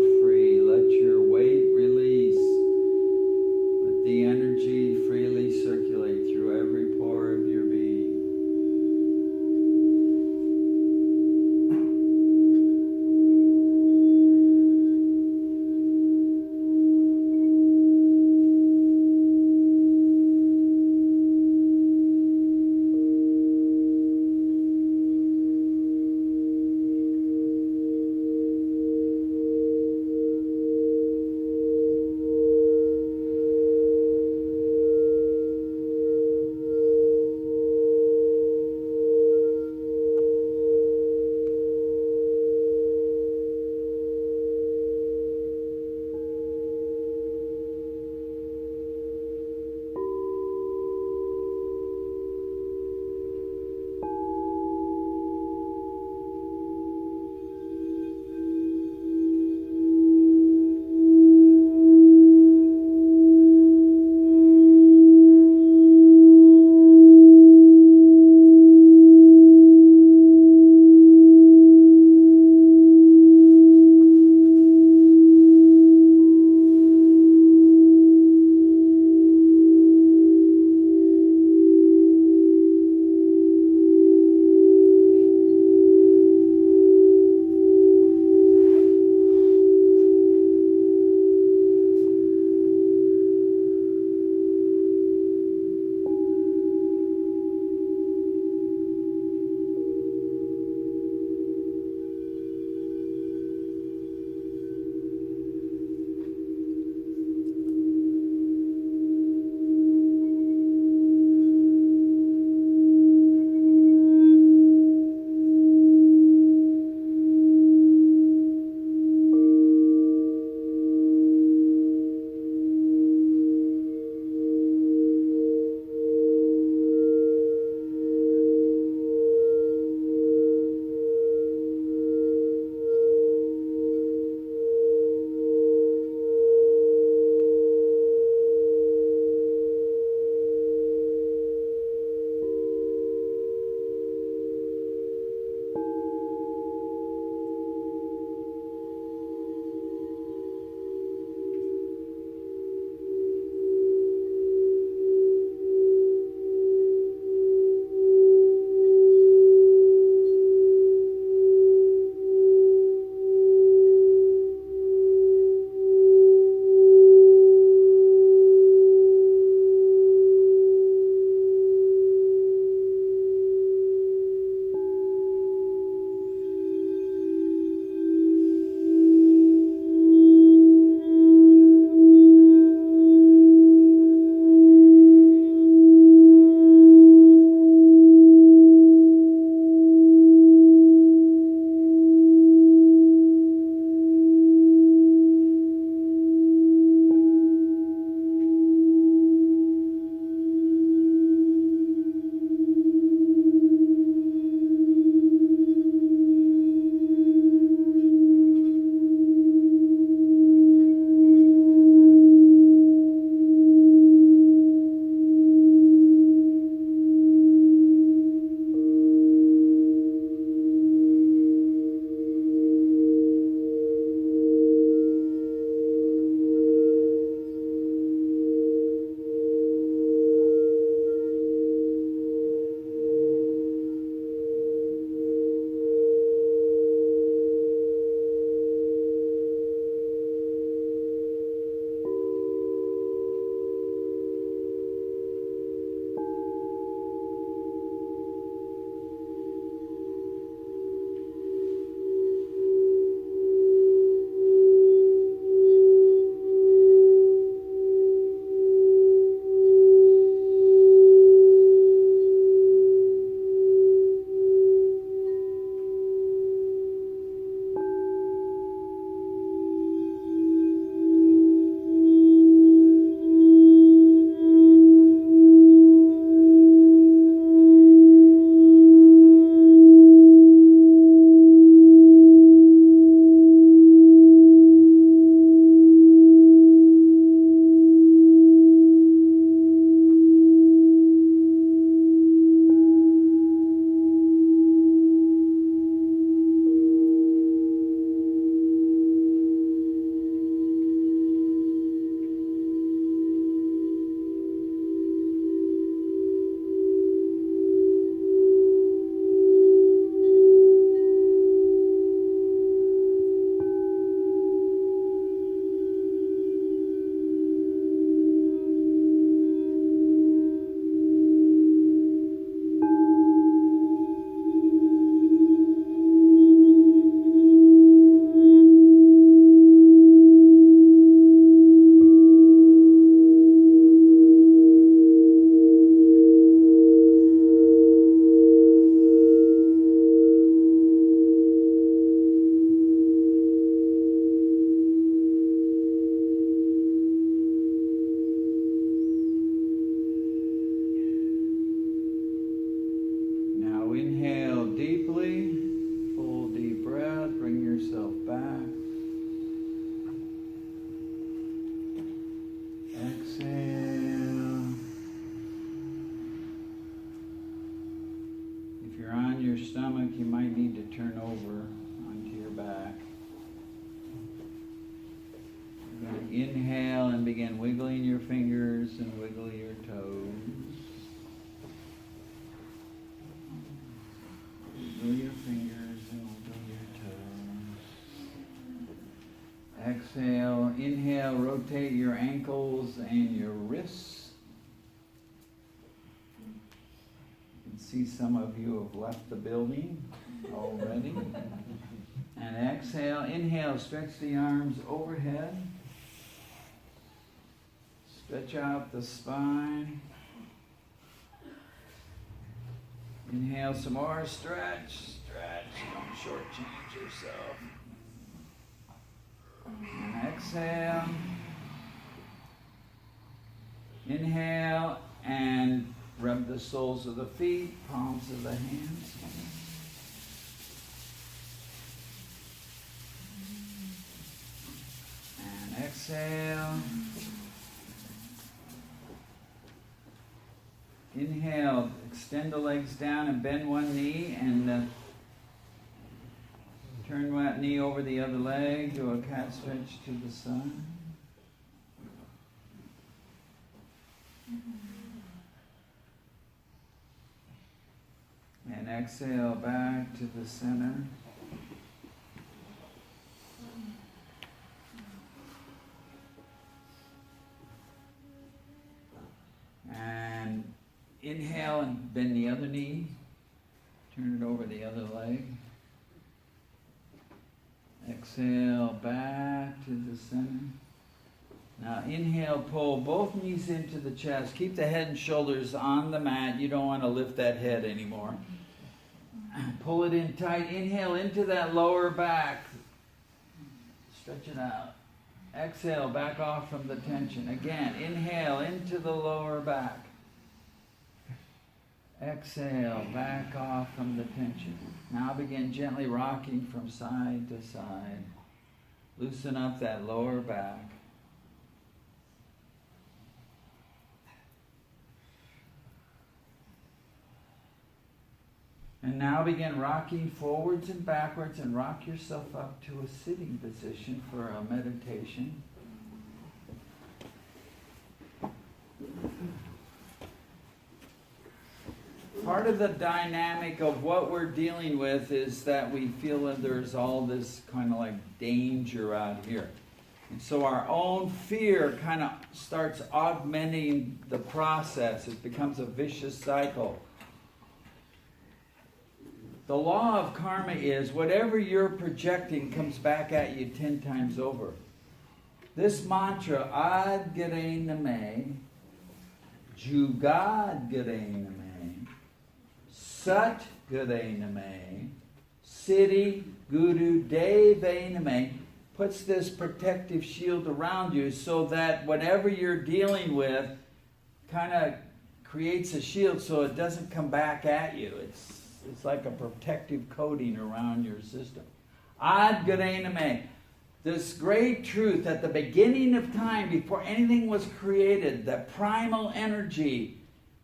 Inhale and begin wiggling your fingers and wiggle your toes. Wiggle your fingers and wiggle your toes. Exhale, inhale, rotate your ankles and your wrists. You can see some of you have left the building already. And exhale, inhale, stretch the arms overhead. Stretch out the spine. Inhale some more, stretch. Don't shortchange yourself. And exhale. Inhale and rub the soles of the feet, palms of the hands. And exhale. Inhale, extend the legs down and bend one knee and turn that knee over the other leg, do a cat stretch to the side. And exhale back to the center. And inhale and bend the other knee. Turn it over the other leg. Exhale back to the center. Now inhale, pull both knees into the chest. Keep the head and shoulders on the mat. You don't want to lift that head anymore. Pull it in tight. Inhale into that lower back. Stretch it out. Exhale, back off from the tension. Again, inhale into the lower back. Exhale, back off from the tension. Now begin gently rocking from side to side. Loosen up that lower back. And now begin rocking forwards and backwards and rock yourself up to a sitting position for a meditation. Part of the dynamic of what we're dealing with is that we feel that there's all this kind of like danger out here. And so our own fear kind of starts augmenting the process. It becomes a vicious cycle. The law of karma is whatever you're projecting comes back at you 10 times over. This mantra, Ad Gare Name, Jugad Gare Name, Sat Gare Name, Siddhi Guru Deve Name, puts this protective shield around you so that whatever you're dealing with kind of creates a shield so it doesn't come back at you. It's like a protective coating around your system. Ad Gare Name. This great truth at the beginning of time, before anything was created, the primal energy,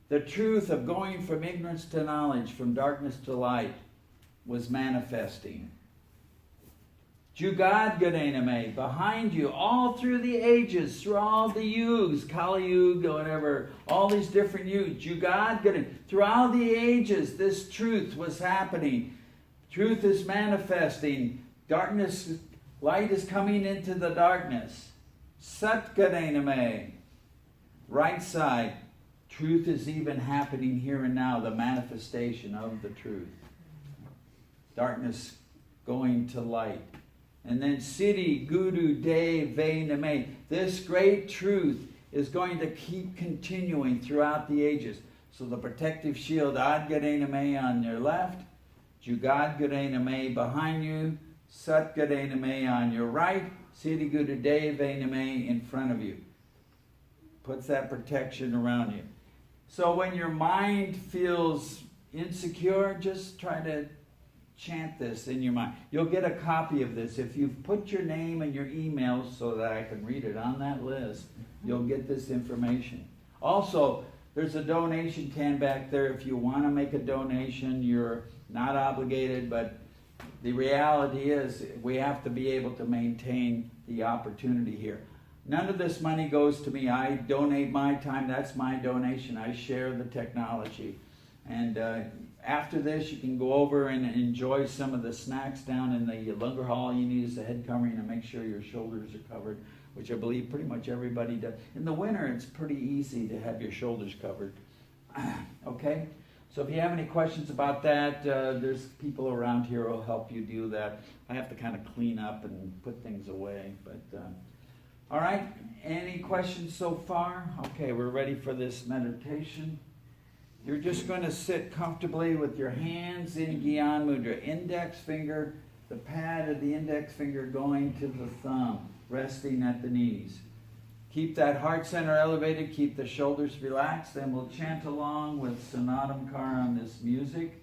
the truth of going from ignorance to knowledge, from darkness to light, was manifesting. Jugad Gare Name, behind you, all through the ages, through all the yugs, Kali Yuga, whatever, all these different yugas, Jugad Gare, throughout the ages, this truth was happening. Truth is manifesting. Darkness, light is coming into the darkness. Sat Gare Name, right side, truth is even happening here and now, the manifestation of the truth. Darkness going to light. And then Siddhi Guru Deve Name. This great truth is going to keep continuing throughout the ages. So the protective shield, Ad Gare Name on your left, Jugad Gare Name behind you, Sat Gare Name on your right, Siddhi Guru Deve Name in front of you. Puts that protection around you. So when your mind feels insecure, just try to chant this in your mind. You'll get a copy of this. If you've put your name and your email so that I can read it on that list, you'll get this information. Also, there's a donation can back there. If you want to make a donation, you're not obligated, but the reality is we have to be able to maintain the opportunity here. None of this money goes to me. I donate my time. That's my donation. I share the technology. And after this, you can go over and enjoy some of the snacks down in the Lunger Hall. You need is a head covering and make sure your shoulders are covered, which I believe pretty much everybody does. In the winter, it's pretty easy to have your shoulders covered. Okay? So if you have any questions about that, there's people around here who will help you do that. I have to kind of clean up and put things away. But all right, any questions so far? Okay, we're ready for this meditation. You're just going to sit comfortably with your hands in Gyan Mudra. Index finger, the pad of the index finger going to the thumb, resting at the knees. Keep that heart center elevated, keep the shoulders relaxed, and we'll chant along with Sonatam Kara on this music.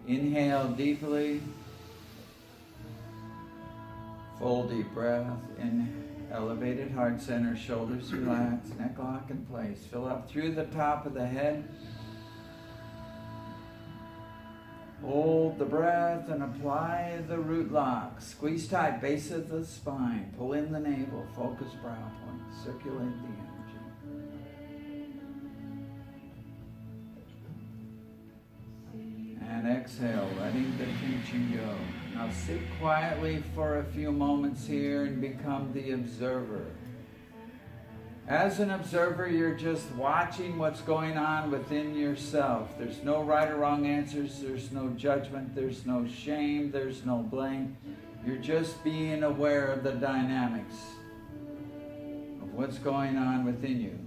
Inhale deeply. Full deep breath. In elevated heart center, shoulders relaxed, neck lock in place. Fill up through the top of the head. Hold the breath and apply the root lock. Squeeze tight, base of the spine. Pull in the navel. Focus brow point. Circulate the energy. And exhale, letting the tension go. Now sit quietly for a few moments here and become the observer. As an observer, you're just watching what's going on within yourself. There's no right or wrong answers. There's no judgment. There's no shame. There's no blame. You're just being aware of the dynamics of what's going on within you.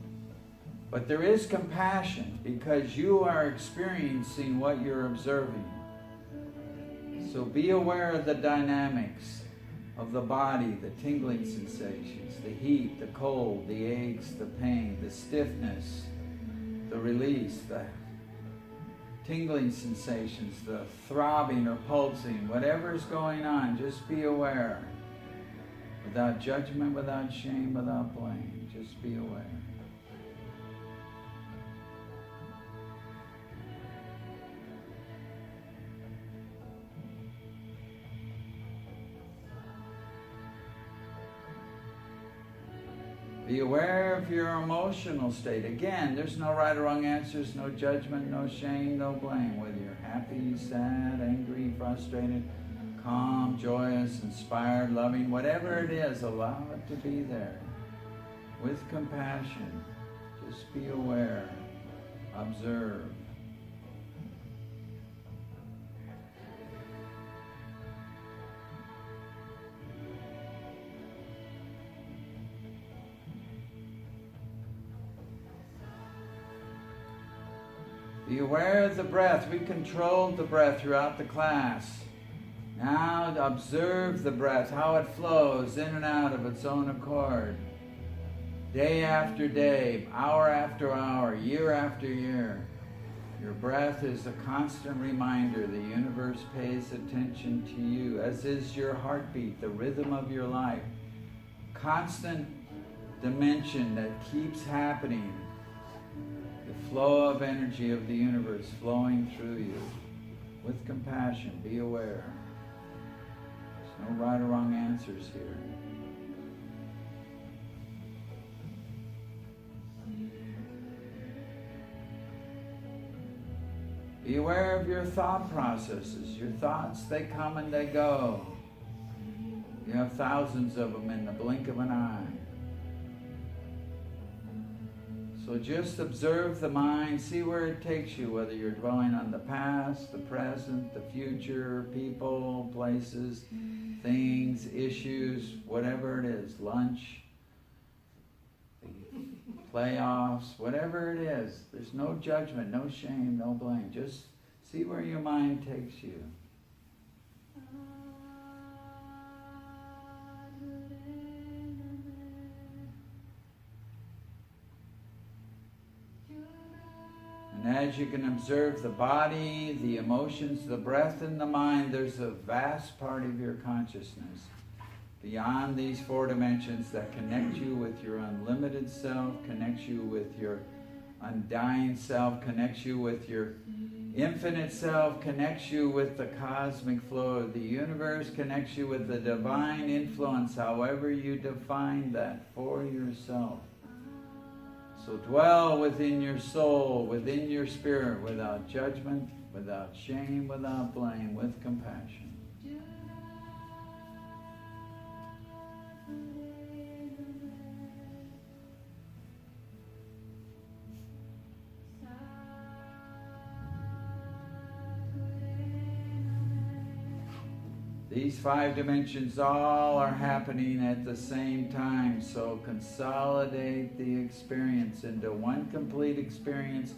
But there is compassion because you are experiencing what you're observing. So be aware of the dynamics of the body, the tingling sensations, the heat, the cold, the aches, the pain, the stiffness, the release, the tingling sensations, the throbbing or pulsing, whatever's going on, just be aware. Without judgment, without shame, without blame, just be aware. Be aware of your emotional state. Again, there's no right or wrong answers, no judgment, no shame, no blame. Whether you're happy, sad, angry, frustrated, calm, joyous, inspired, loving, whatever it is, allow it to be there. With compassion, just be aware, observe. Be aware of the breath. We controlled the breath throughout the class. Now observe the breath, how it flows in and out of its own accord. Day after day, hour after hour, year after year. Your breath is a constant reminder the universe pays attention to you, as is your heartbeat, the rhythm of your life. Constant dimension that keeps happening. The flow of energy of the universe flowing through you. With compassion, be aware. There's no right or wrong answers here. Be aware of your thought processes. Your thoughts, they come and they go. You have thousands of them in the blink of an eye. So just observe the mind, see where it takes you, whether you're dwelling on the past, the present, the future, people, places, things, issues, whatever it is, lunch. playoffs, whatever it is. There's no judgment, no shame, no blame. Just see where your mind takes you. And as you can observe the body, the emotions, the breath, and the mind, there's a vast part of your consciousness beyond these 4 dimensions that connect you with your unlimited self, connects you with your undying self, connects you with your infinite self, connects you with the cosmic flow of the universe, connects you with the divine influence, however you define that for yourself. So dwell within your soul, within your spirit, without judgment, without shame, without blame, with compassion. These 5 dimensions all are happening at the same time, so consolidate the experience into one complete experience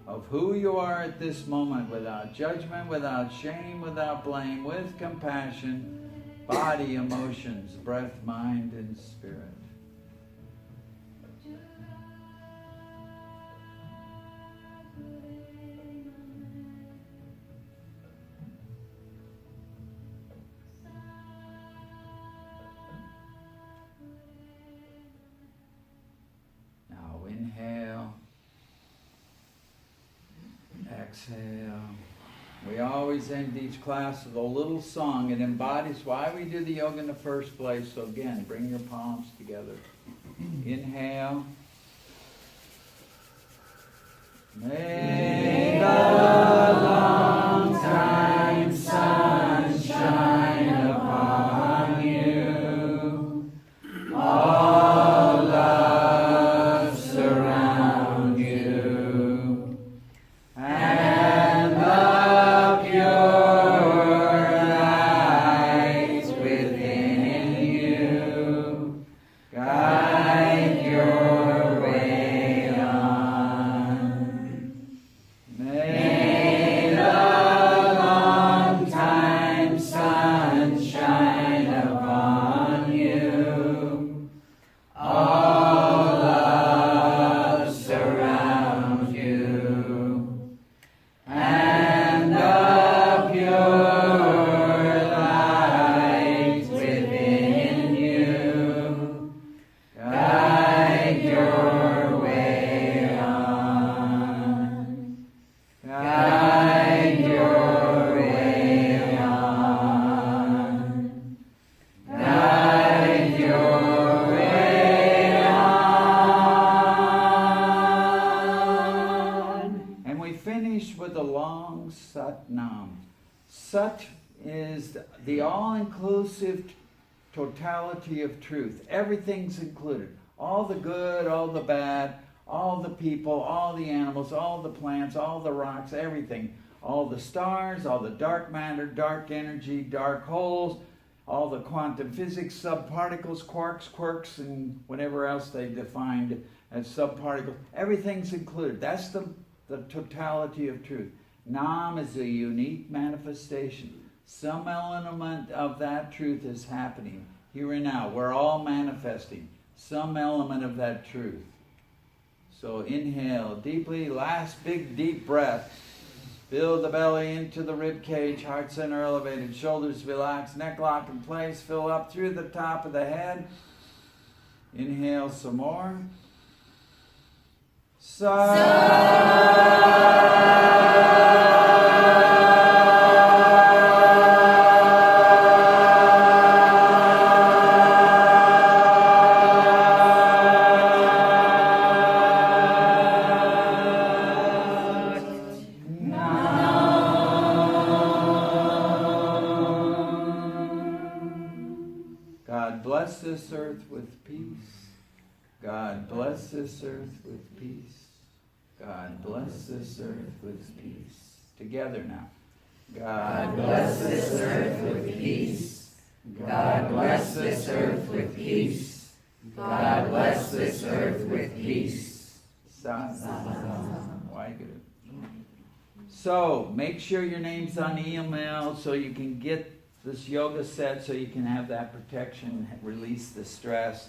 of who you are at this moment, without judgment, without shame, without blame, with compassion, body, emotions, breath, mind, and spirit. Inhale, exhale. We always end each class with a little song. It embodies why we do the yoga in the first place. So again, bring your palms together. Inhale. May the long time sun shine upon you. All love surround you. And the pure light within you guide your way on. May the long time sun shine upon you. All love surround you. And the pure light within you guide your way on. Guide your way on. Guide your way on. And we finish with a long Sat Nam. Sat is the all-inclusive totality of truth. Everything's included. All the good, all the bad, all the people, all the animals, all the plants, all the rocks, everything. All the stars, all the dark matter, dark energy, dark holes, all the quantum physics, subparticles, quarks, quirks, and whatever else they defined as subparticles. Everything's included. That's the totality of truth. Nam is a unique manifestation. Some element of that truth is happening here and now. We're all manifesting some element of that truth. So inhale deeply, last big deep breath. Fill the belly into the rib cage, heart center elevated, shoulders relaxed, neck locked in place. Fill up through the top of the head. Inhale some more. God bless this earth with peace. God bless this earth with peace. God bless this earth with peace. Together now. God bless this earth with peace. God bless this earth with peace. God bless this earth with peace. Waheguru. So make sure your name's on the email so you can get this yoga set so you can have that protection, release the stress.